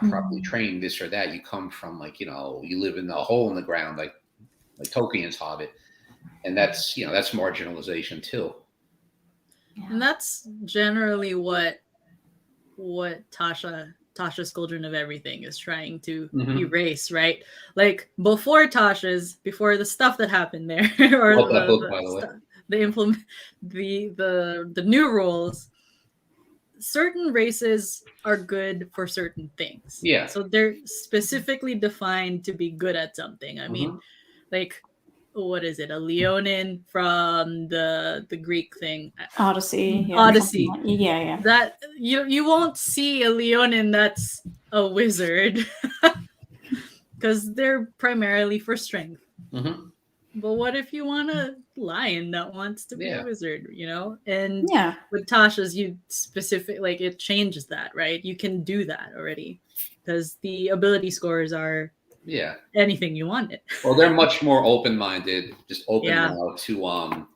properly trained, this or that. You come from like, you know, you live in a hole in the ground like Tolkien's Hobbit. And that's, you know, that's marginalization too. And that's generally what Tasha's Cauldron of Everything is trying to erase, right? Like before the stuff that happened there, or the new rules, certain races are good for certain things. Yeah. So they're specifically defined to be good at something. I mean, like, what is it? A Leonin from the Greek thing, Odyssey. Yeah, Odyssey. Yeah. That you won't see a Leonin that's a wizard because they're primarily for strength. But what if you want a lion that wants to be a wizard, you know? And with Tasha's, you specific, like it changes that, right? You can do that already because the ability scores are anything you want it. Well, they're much more open-minded, just open now to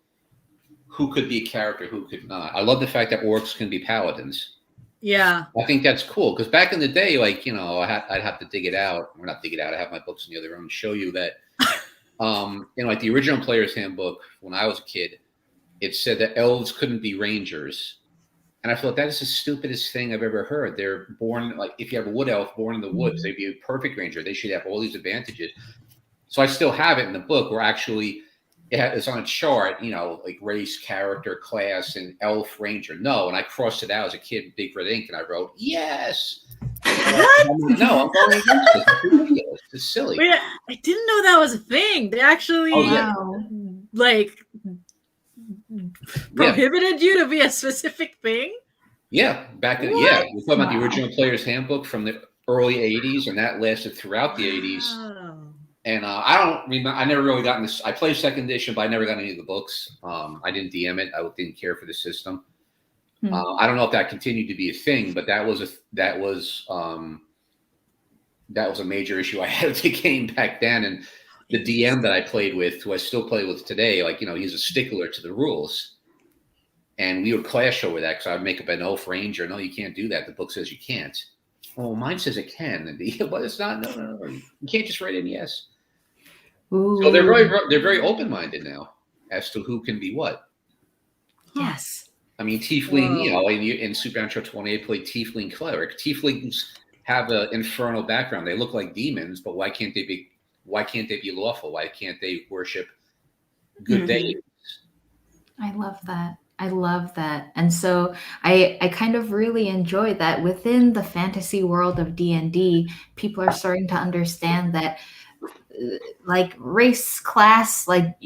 who could be a character, who could not. I love the fact that orcs can be paladins. Yeah. I think that's cool because back in the day, like, you know, I'd have to dig it out. Or not dig it out. I have my books in the other room to show you that. You know, like the original Player's Handbook, when I was a kid, it said that elves couldn't be rangers. And I thought that is the stupidest thing I've ever heard. They're born, like, if you have a wood elf born in the woods, they'd be a perfect ranger. They should have all these advantages. So I still have it in the book where actually it's on a chart, you know, like race, character, class, and elf, ranger. No. And I crossed it out as a kid with big red ink and I wrote, yes. What? No, I'm going against this. It's ridiculous. It's silly. Wait, I didn't know that was a thing. They actually like prohibited you to be a specific thing. Yeah, back in we're talking about the original Player's Handbook from the early 80s, and that lasted throughout the 80s. Wow. And I don't remember. I never really got this. I played second edition, but I never got any of the books. I didn't DM it. I didn't care for the system. I don't know if that continued to be a thing, but that was a major issue I had with the game back then. And the DM that I played with, who I still play with today, like, you know, he's a stickler to the rules. And we would clash over that because I would make up an elf ranger. No, you can't do that. The book says you can't. Oh, mine says it can. But it's not. No. You can't just write in yes. Ooh. So they're very open-minded now as to who can be what. Yes. I mean, tiefling, you know, in Supernatural 20, I played tiefling cleric. Tieflings have an infernal background. They look like demons, but why can't they be lawful? Why can't they worship good deities? I love that. I love that. And so I kind of really enjoy that within the fantasy world of D&D, people are starting to understand that like race, class, like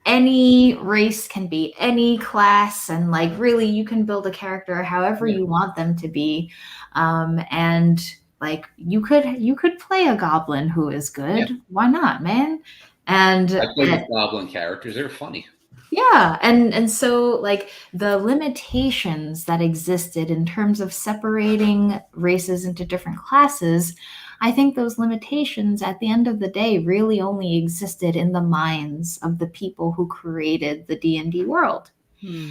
any race can be any class, and like really you can build a character however you want them to be. And like you could play a goblin who is good. Why not, man? And I played with goblin characters. They're funny. Yeah, and so like the limitations that existed in terms of separating races into different classes, I think those limitations at the end of the day really only existed in the minds of the people who created the D&D world.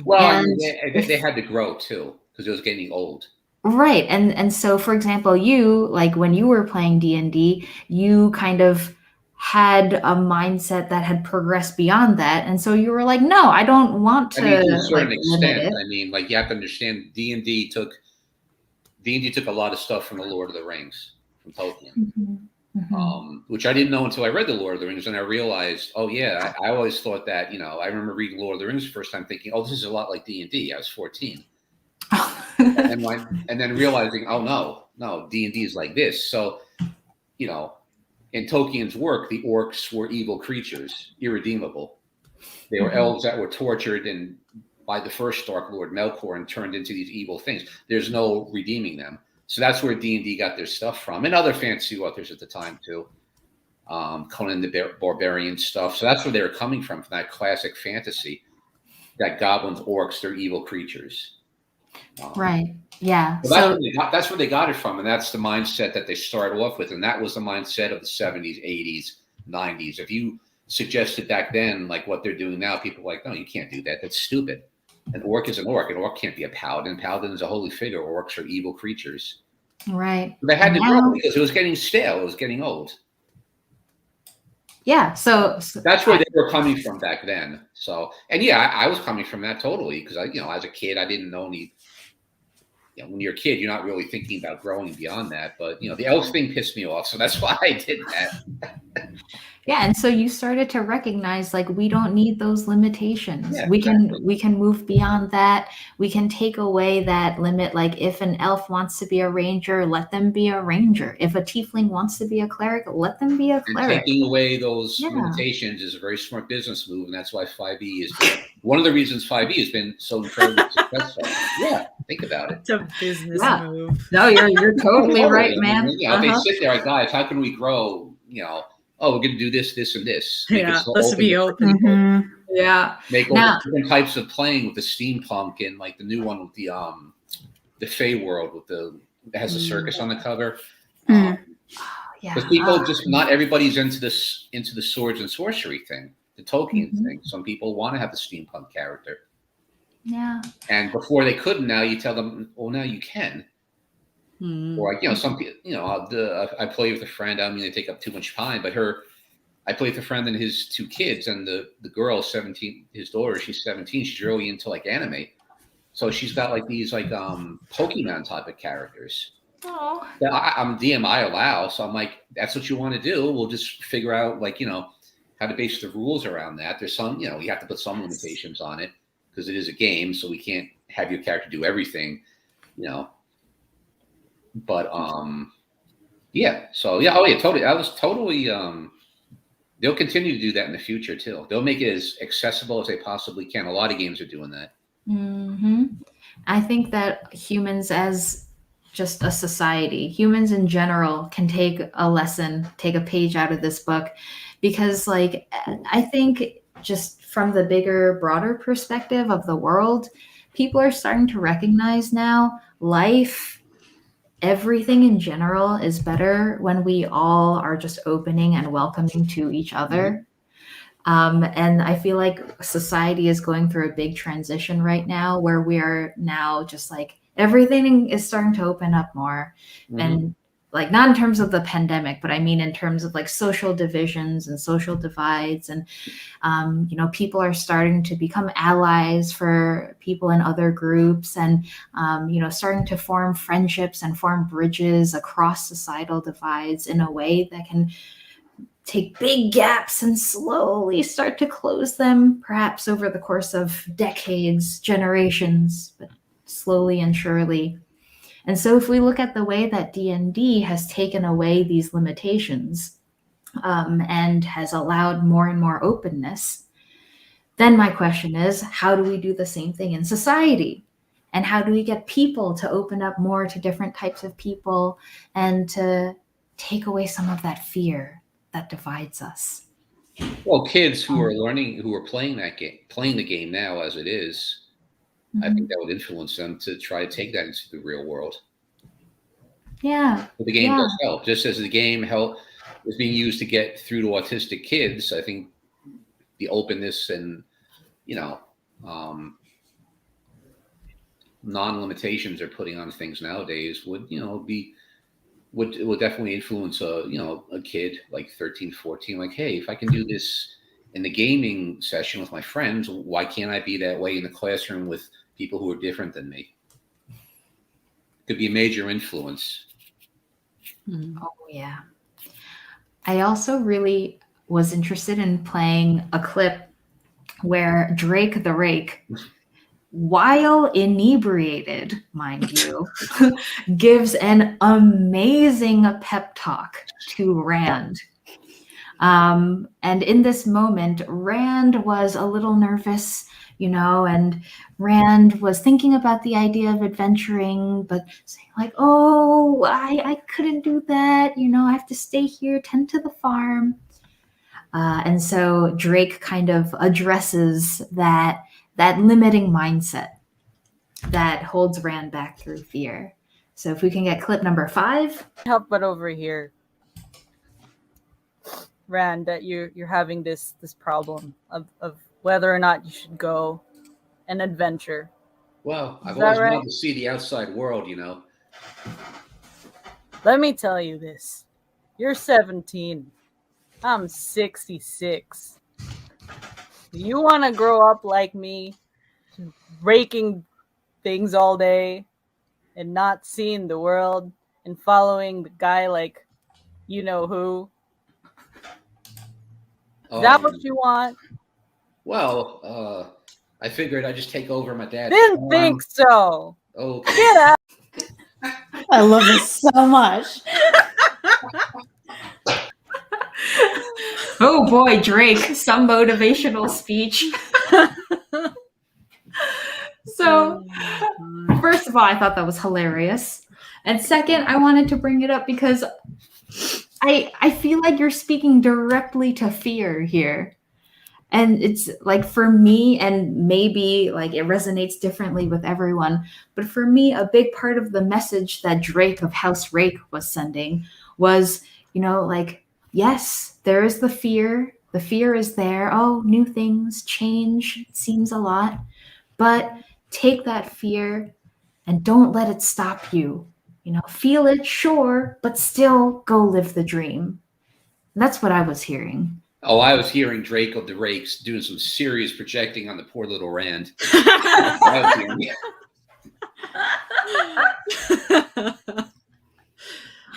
Well, I mean, they had to grow too because it was getting old. Right, and so for example, you, like when you were playing D&D, you kind of had a mindset that had progressed beyond that, and so you were like, no, I don't want to. I mean, to a certain limit extent. it. I mean, like you have to understand, D&D took a lot of stuff from the Lord of the Rings, from Tolkien, which I didn't know until I read the Lord of the Rings, and I realized, oh yeah, I always thought that, you know, I remember reading Lord of the Rings the first time, thinking, oh, this is a lot like D&D. I was 14, and then realizing, oh no, D&D is like this. So, you know. In Tolkien's work, the orcs were evil creatures, irredeemable. They were elves that were tortured by the first Dark Lord Melkor and turned into these evil things. There's no redeeming them. So that's where D&D got their stuff from, and other fantasy authors at the time too. Conan the Barbarian stuff. So that's where they were coming from that classic fantasy. That goblins, orcs, they're evil creatures. Right. Yeah. So that's where they got it from, and that's the mindset that they started off with, and that was the mindset of the 70s, 80s, 90s. If you suggested back then, like what they're doing now, people were like, no, you can't do that. That's stupid. An orc is an orc. An orc can't be a paladin. Paladin is a holy figure. Orcs are evil creatures. Right. They had to grow because it was getting stale. It was getting old. Yeah. So that's where they were coming from back then. So, and yeah, I was coming from that totally because as a kid, I didn't know any. When you're a kid, you're not really thinking about growing beyond that. But, the elf thing pissed me off. So that's why I did that. Yeah. And so you started to recognize, like, we don't need those limitations. Yeah, we can move beyond that. We can take away that limit. Like if an elf wants to be a ranger, let them be a ranger. If a tiefling wants to be a cleric, let them be a cleric. And taking away those limitations is a very smart business move. And that's why 5e is one of the reasons 5e has been so incredibly successful. Yeah. Think about it. It's a business move. No, you're totally right, man. They sit there like, guys, how can we grow? We're going to do this, this, and this. Let's be open. Yeah. Make all different types of playing with the steampunk and like the new one with the Fey world with that has a circus on the cover. Because people not everybody's into the swords and sorcery thing, the Tolkien thing. Some people want to have the steampunk character. Yeah. And before they couldn't, now you tell them, well, now you can. Or like, some people, I play with a friend. I don't mean to take up too much time, but I play with a friend and his two kids, and the girl, 17, his daughter, she's 17. She's really into like anime. So she's got like these like Pokemon type of characters. Oh. I'm DM, I allow. So I'm like, that's what you want to do. We'll just figure out like, how to base the rules around that. There's some, you have to put some limitations on it because it is a game. So we can't have your character do everything, But totally. I was totally. They'll continue to do that in the future too. They'll make it as accessible as they possibly can. A lot of games are doing that. I think that humans as just a society, humans in general can take a lesson, take a page out of this book, because like I think just from the bigger, broader perspective of the world, people are starting to recognize now life, everything in general is better when we all are just opening and welcoming to each other. And I feel like society is going through a big transition right now where we are now just like everything is starting to open up more. And like not in terms of the pandemic, but I mean in terms of like social divisions and social divides. And, you know, people are starting to become allies for people in other groups and, you know, starting to form friendships and form bridges across societal divides in a way that can take big gaps and slowly start to close them, perhaps over the course of decades, generations, but slowly and surely. And so if we look at the way that D&D has taken away these limitations and has allowed more and more openness, then my question is, how do we do the same thing in society? And how do we get people to open up more to different types of people and to take away some of that fear that divides us? Well, kids who are learning, who are playing the game now as it is, I think that would influence them to try to take that into the real world. Yeah. But the game does help. Just as the game is being used to get through to autistic kids, I think the openness and, you know, non-limitations they're putting on things nowadays would, you know, would definitely influence a kid like 13, 14, like, hey, if I can do this in the gaming session with my friends, why can't I be that way in the classroom with people who are different than me? Could be a major influence. Oh yeah. I also really was interested in playing a clip where Drake the Rake, while inebriated, mind you, gives an amazing pep talk to Rand. And in this moment, Rand was a little nervous, you know, and Rand was thinking about the idea of adventuring, but saying like, oh, I couldn't do that. You know, I have to stay here, tend to the farm. And so Drake kind of addresses that limiting mindset that holds Rand back through fear. So if we can get clip number 5. Help but over here, Rand, that you're having this problem of whether or not you should go and adventure. Well, I've always wanted to see the outside world, you know. Let me tell you this. You're 17. I'm 66. Do you want to grow up like me, raking things all day and not seeing the world and following the guy like you know who? Is that what you want? Well, I figured I'd just take over my dad's Didn't farm. think so. Okay. Get out. I love this so much. Oh boy, Drake, some motivational speech. So, first of all, I thought that was hilarious. And second, I wanted to bring it up because I feel like you're speaking directly to fear here. And it's like for me, and maybe like it resonates differently with everyone, but for me, a big part of the message that Drake of House Rake was sending was, you know, like, yes, there is the fear. The fear is there. Oh, new things, change, it seems a lot. But take that fear and don't let it stop you. You know, feel it, sure, but still go live the dream. And that's what I was hearing. Oh, I was hearing Drake of the Rakes doing some serious projecting on the poor little Rand.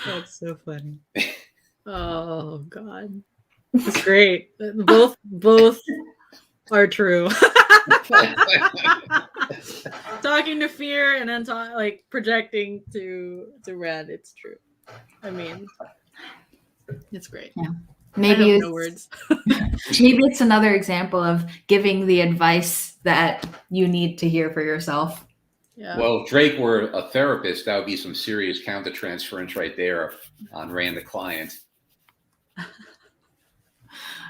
That's so funny. Oh God, it's great. Both are true. Talking to fear and then like projecting to Rand. It's true. I mean, it's great. Yeah. Maybe I have it's no words. maybe it's another example of giving the advice that you need to hear for yourself. Yeah. Well, if Drake were a therapist, that would be some serious countertransference right there on Rand the client.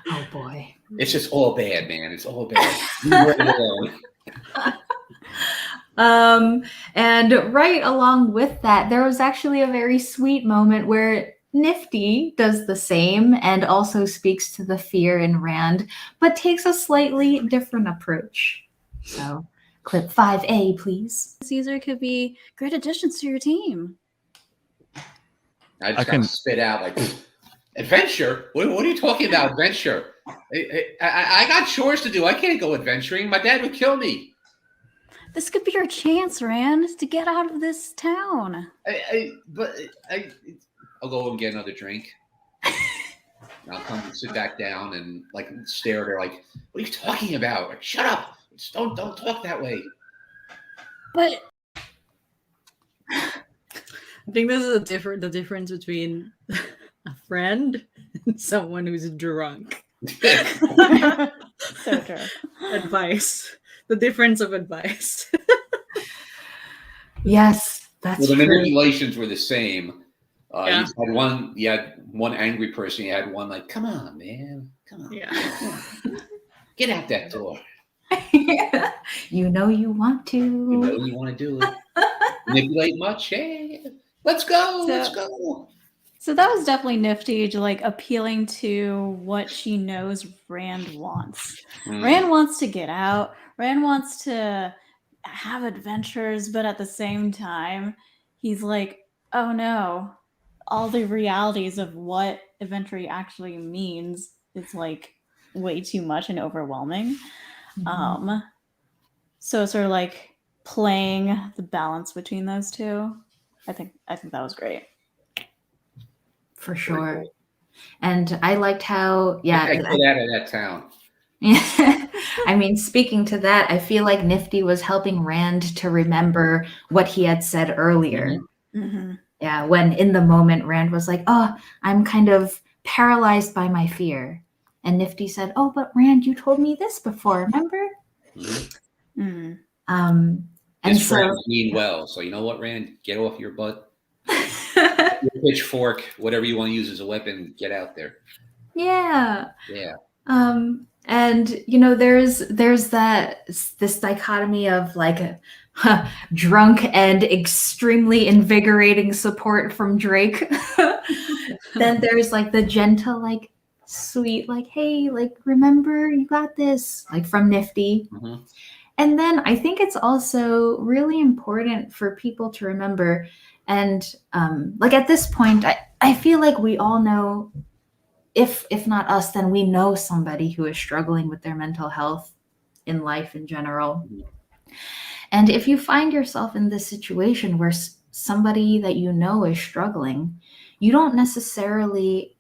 Oh boy. It's just all bad, man. It's all bad. Leave it alone. And right along with that, there was actually a very sweet moment where Nifty does the same and also speaks to the fear in Rand, but takes a slightly different approach. So, clip 5A, please. Caesar could be great additions to your team. I just I can- got spit out like, adventure? What are you talking about, adventure? I got chores to do. I can't go adventuring. My dad would kill me. This could be your chance, Rand, to get out of this town. I'll go and get another drink. I'll come and sit back down and like stare at her like, what are you talking about? Like, shut up. Just don't talk that way. But I think this is the difference between a friend and someone who's drunk. so true. Advice. The difference of advice. Yes, that's Well, the true. manipulations were the same. Yeah. You had one angry person. You had one like, come on, man. Come on. Yeah. Get out that door. You know you want to. You know you want to do it. Manipulate much? Hey, let's go. Let's go. So that was definitely nifty, to like appealing to what she knows Rand wants. Rand wants to get out. Rand wants to have adventures, but at the same time, he's like, oh no, all the realities of what adventure actually means is like way too much and overwhelming. So sort of like playing the balance between those two. I think that was great. For sure. And I liked how, yeah. Get out of that town. I mean, speaking to that, I feel like Nifty was helping Rand to remember what he had said earlier. Mm-hmm. Yeah, when in the moment, Rand was like, oh, I'm kind of paralyzed by my fear. And Nifty said, oh, but Rand, you told me this before, remember? Mm. And His so, friends mean well. So you know what, Rand? Get off your butt. Your pitchfork, whatever you want to use as a weapon, get out there. yeah. Yeah. And you know, there's this dichotomy of like drunk and extremely invigorating support from Drake. Then there's like the gentle, like sweet, like, hey, like remember you got this, like from Nifty. Mm-hmm. And then I think it's also really important for people to remember, and like at this point, I feel like we all know, if not us, then we know somebody who is struggling with their mental health in life in general. And if you find yourself in this situation where somebody that you know is struggling, you don't necessarily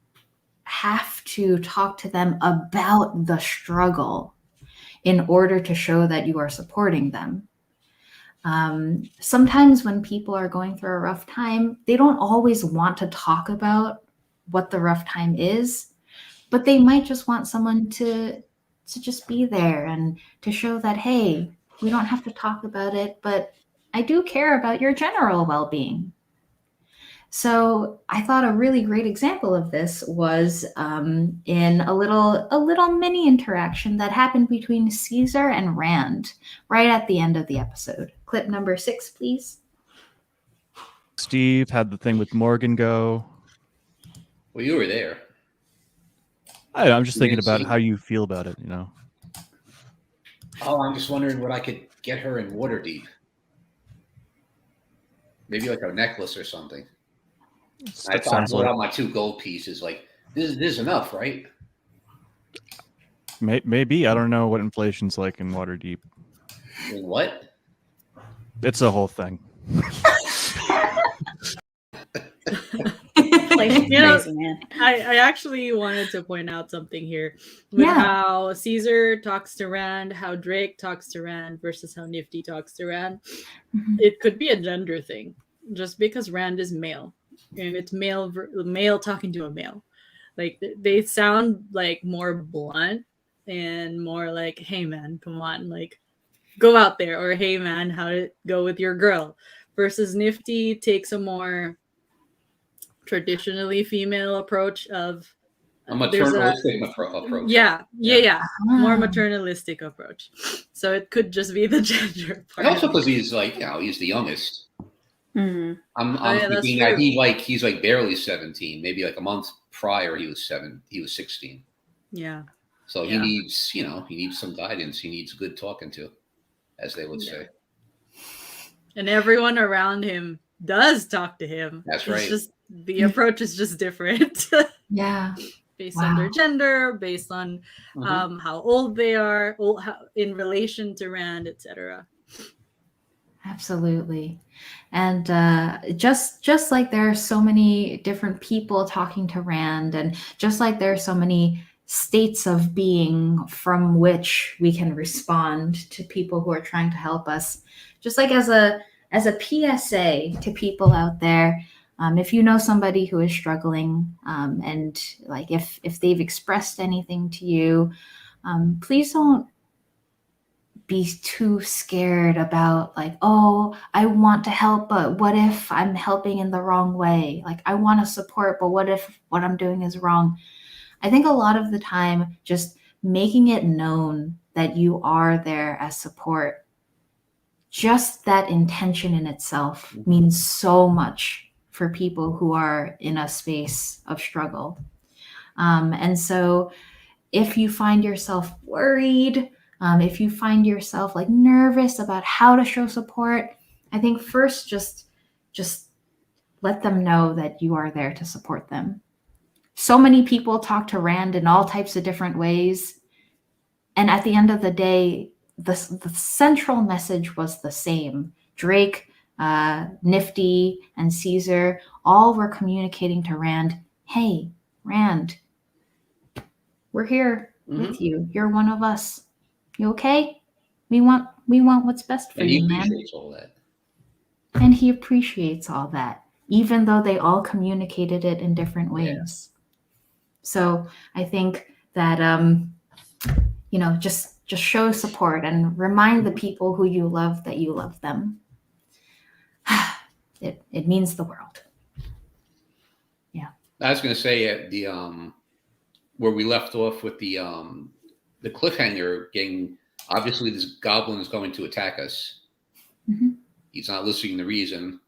have to talk to them about the struggle in order to show that you are supporting them. Sometimes when people are going through a rough time, they don't always want to talk about what the rough time is, but they might just want someone to just be there and to show that, hey, we don't have to talk about it, but I do care about your general well-being. So I thought a really great example of this was in a little mini interaction that happened between Caesar and Rand right at the end of the episode. Clip number 6, please. Steve had the thing with Morgan go. Well, you were there. I'm just thinking didn't about see? how you feel about it, you know. Oh, I'm just wondering what I could get her in Waterdeep. Maybe like a necklace or something. I That thought I sounds pulled like out my 2 gold pieces. Like this is enough, right? maybe. I don't know what inflation's like in Waterdeep. I mean, what? It's a whole thing. Inflation's You know, crazy, man. I actually wanted to point out something here with Yeah. how Caesar talks to Rand, how Drake talks to Rand versus how Nifty talks to Rand. Mhm. It could be a gender thing, just because Rand is male and it's male talking to a male. Like they sound like more blunt and more like, hey man, come on, like go out there, or hey man, how did it go with your girl? Versus Nifty takes a more traditionally female approach of A there's a maternalistic approach. yeah, more Ah. maternalistic approach. So it could just be the gender part. And also of it. because he's like, he's the youngest. Mhm. I'm yeah, that's thinking that true. he's like barely 17. Maybe like a month prior he was 16. Yeah. So he Yeah. needs, he needs some guidance. He needs good talking to, as they would say. And everyone around him does talk to him. That's It's right. just the approach is just different. Yeah. Based on their gender, based on how old they are, in relation to Rand, etc. Absolutely. And just like there are so many different people talking to Rand, and just like there are so many states of being from which we can respond to people who are trying to help us, just like as a PSA to people out there, if you know somebody who is struggling, and like if they've expressed anything to you, please don't be too scared about like, oh, I want to help, but what if I'm helping in the wrong way? Like, I want to support, but what if what I'm doing is wrong? I think a lot of the time, just making it known that you are there as support, just that intention in itself means so much for people who are in a space of struggle. And so if you find yourself worried, if you find yourself like nervous about how to show support, I think first just let them know that you are there to support them. So many people talk to Rand in all types of different ways, and at the end of the day, the central message was the same. Drake, Nifty, and Caesar all were communicating to Rand, hey, Rand, we're here with you. You're one of us. You okay? We want what's best for And he you, man. appreciates all that. And he appreciates all that, even though they all communicated it in different ways. Yeah. So I think that just show support and remind the people who you love that you love them. It means the world. Yeah. I was going to say the where we left off with the cliffhanger getting, obviously this goblin is going to attack us. Mhm. He's not listening to reason.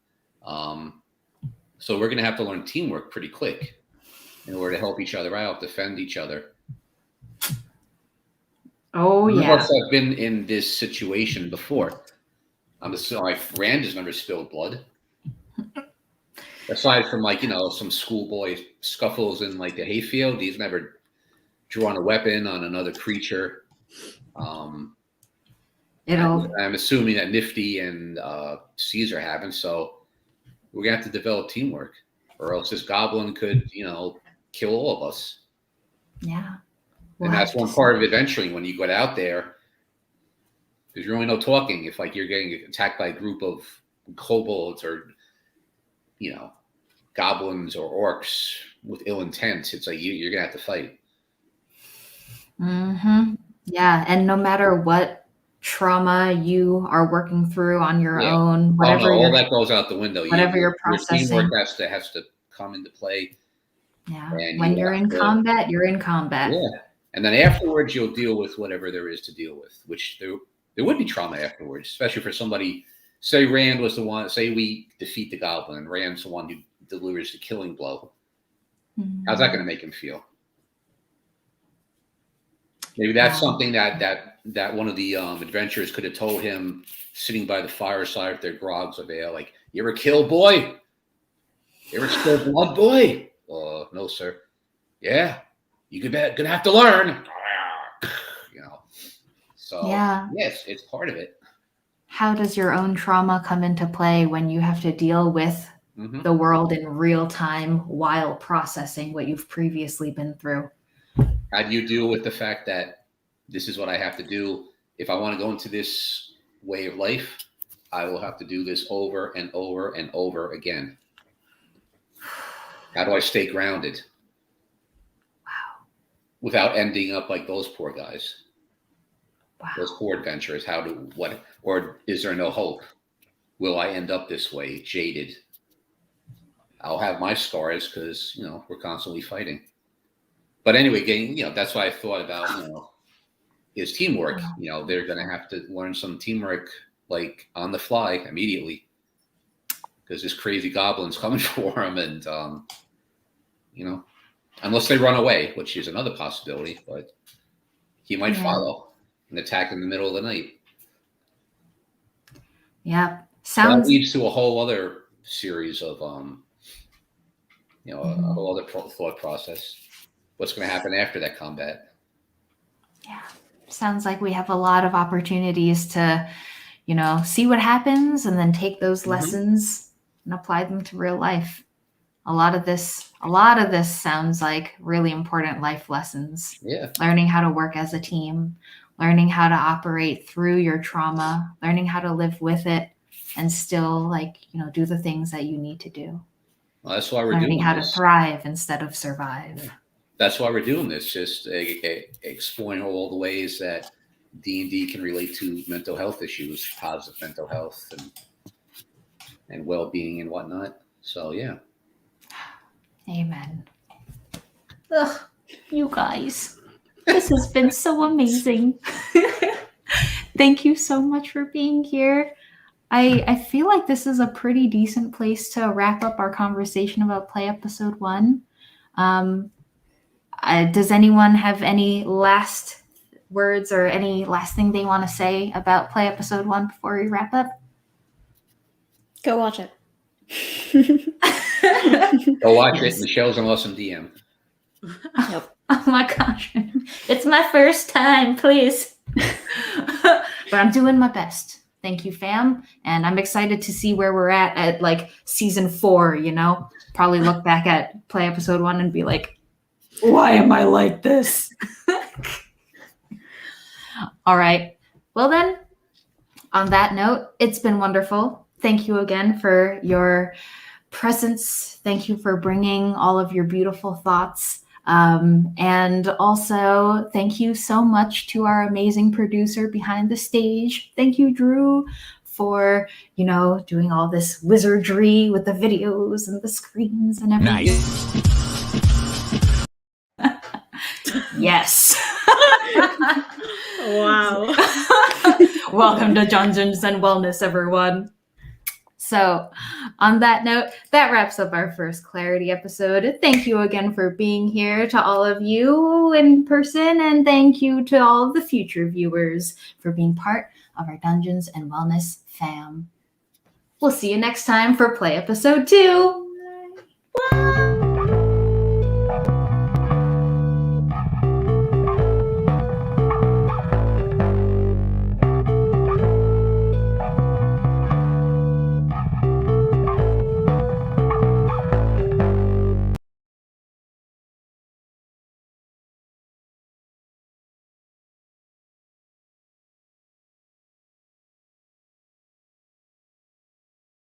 So we're going to have to learn teamwork pretty quick in order to help each other out, defend each other. Oh, None yeah. of us have been in this situation before. I'm sorry, Rand has never spilled blood. Aside from some schoolboy scuffles in like the hayfield, he's never drawn a weapon on another creature. I'm assuming that Nifty and Caesar haven't, so we're gonna have to develop teamwork, or else this goblin could, kill all of us. Yeah. And that's one part of adventuring when you get out there. There's really no talking. If you're getting attacked by a group of kobolds or goblins or orcs with ill intent, it's like you're gonna have to fight. Mm-hmm. Yeah, and no matter what trauma you are working through on your own, whatever all that goes out the window. Whatever you're processing, your teamwork has to come into play. Yeah, and when you're in combat, you're in combat. Yeah, and then afterwards you'll deal with whatever there is to deal with. Which there would be trauma afterwards, especially for somebody. Say Rand was the one. Say we defeat the goblin, and Rand's the one who delivers the killing blow. Mm-hmm. How's that going to make him feel? Maybe that's something that one of the adventurers could have told him sitting by the fireside with their grogs of ale. Like, you ever kill, boy? You ever spill blood, boy? No, sir. Yeah, you're gonna have to learn. So yes, it's part of it. How does your own trauma come into play when you have to deal with the world in real time while processing what you've previously been through? How do you deal with the fact that this is what I have to do? If I want to go into this way of life, I will have to do this over and over and over again. How do I stay grounded? Wow. Without ending up like those poor guys. those Wow. core adventures. Or is there no hope? Will I end up this way, jaded? I'll have my scars because we're constantly fighting. But anyway, that's why I thought about is teamwork. They're going to have to learn some teamwork like on the fly immediately because this crazy goblin's coming for them, and unless they run away, which is another possibility, but he might follow and attack in the middle of the night. Yeah. That leads to a whole other series of a whole other thought process. What's going to happen after that combat? Yeah. Sounds like we have a lot of opportunities to, see what happens and then take those lessons and apply them to real life. A lot of this sounds like really important life lessons. Yeah. Learning how to work as a team, learning how to operate through your trauma, learning how to live with it and still do the things that you need to do. Well, that's why we're learning doing how this. to thrive instead of survive. Yeah. That's why we're doing this, just exploring all the ways that D&D can relate to mental health issues, positive mental health and well-being and whatnot. So, yeah. Amen. Ugh, you guys, this has been so amazing. Thank you so much for being here. I feel like this is a pretty decent place to wrap up our conversation about Play Episode 1. Does anyone have any last words or any last thing they want to say about Play Episode 1 before we wrap up? Go watch it. Go watch it. Michelle's an awesome DM. Yep. Oh my gosh. It's my first time, please. But I'm doing my best. Thank you, fam. And I'm excited to see where we're at season 4, Probably look back at Play Episode 1 and be like, why am I like this? All right. Well then, on that note, it's been wonderful. Thank you again for your presence. Thank you for bringing all of your beautiful thoughts. And also, thank you so much to our amazing producer behind the stage. Thank you, Dru, for, doing all this wizardry with the videos and the screens and everything. Nice. Yes. Wow. Welcome to Dungeons and Wellness, everyone. So, on that note, that wraps up our first Clarity episode. Thank you again for being here to all of you in person, and thank you to all of the future viewers for being part of our Dungeons and Wellness fam. We'll see you next time for Play Episode 2.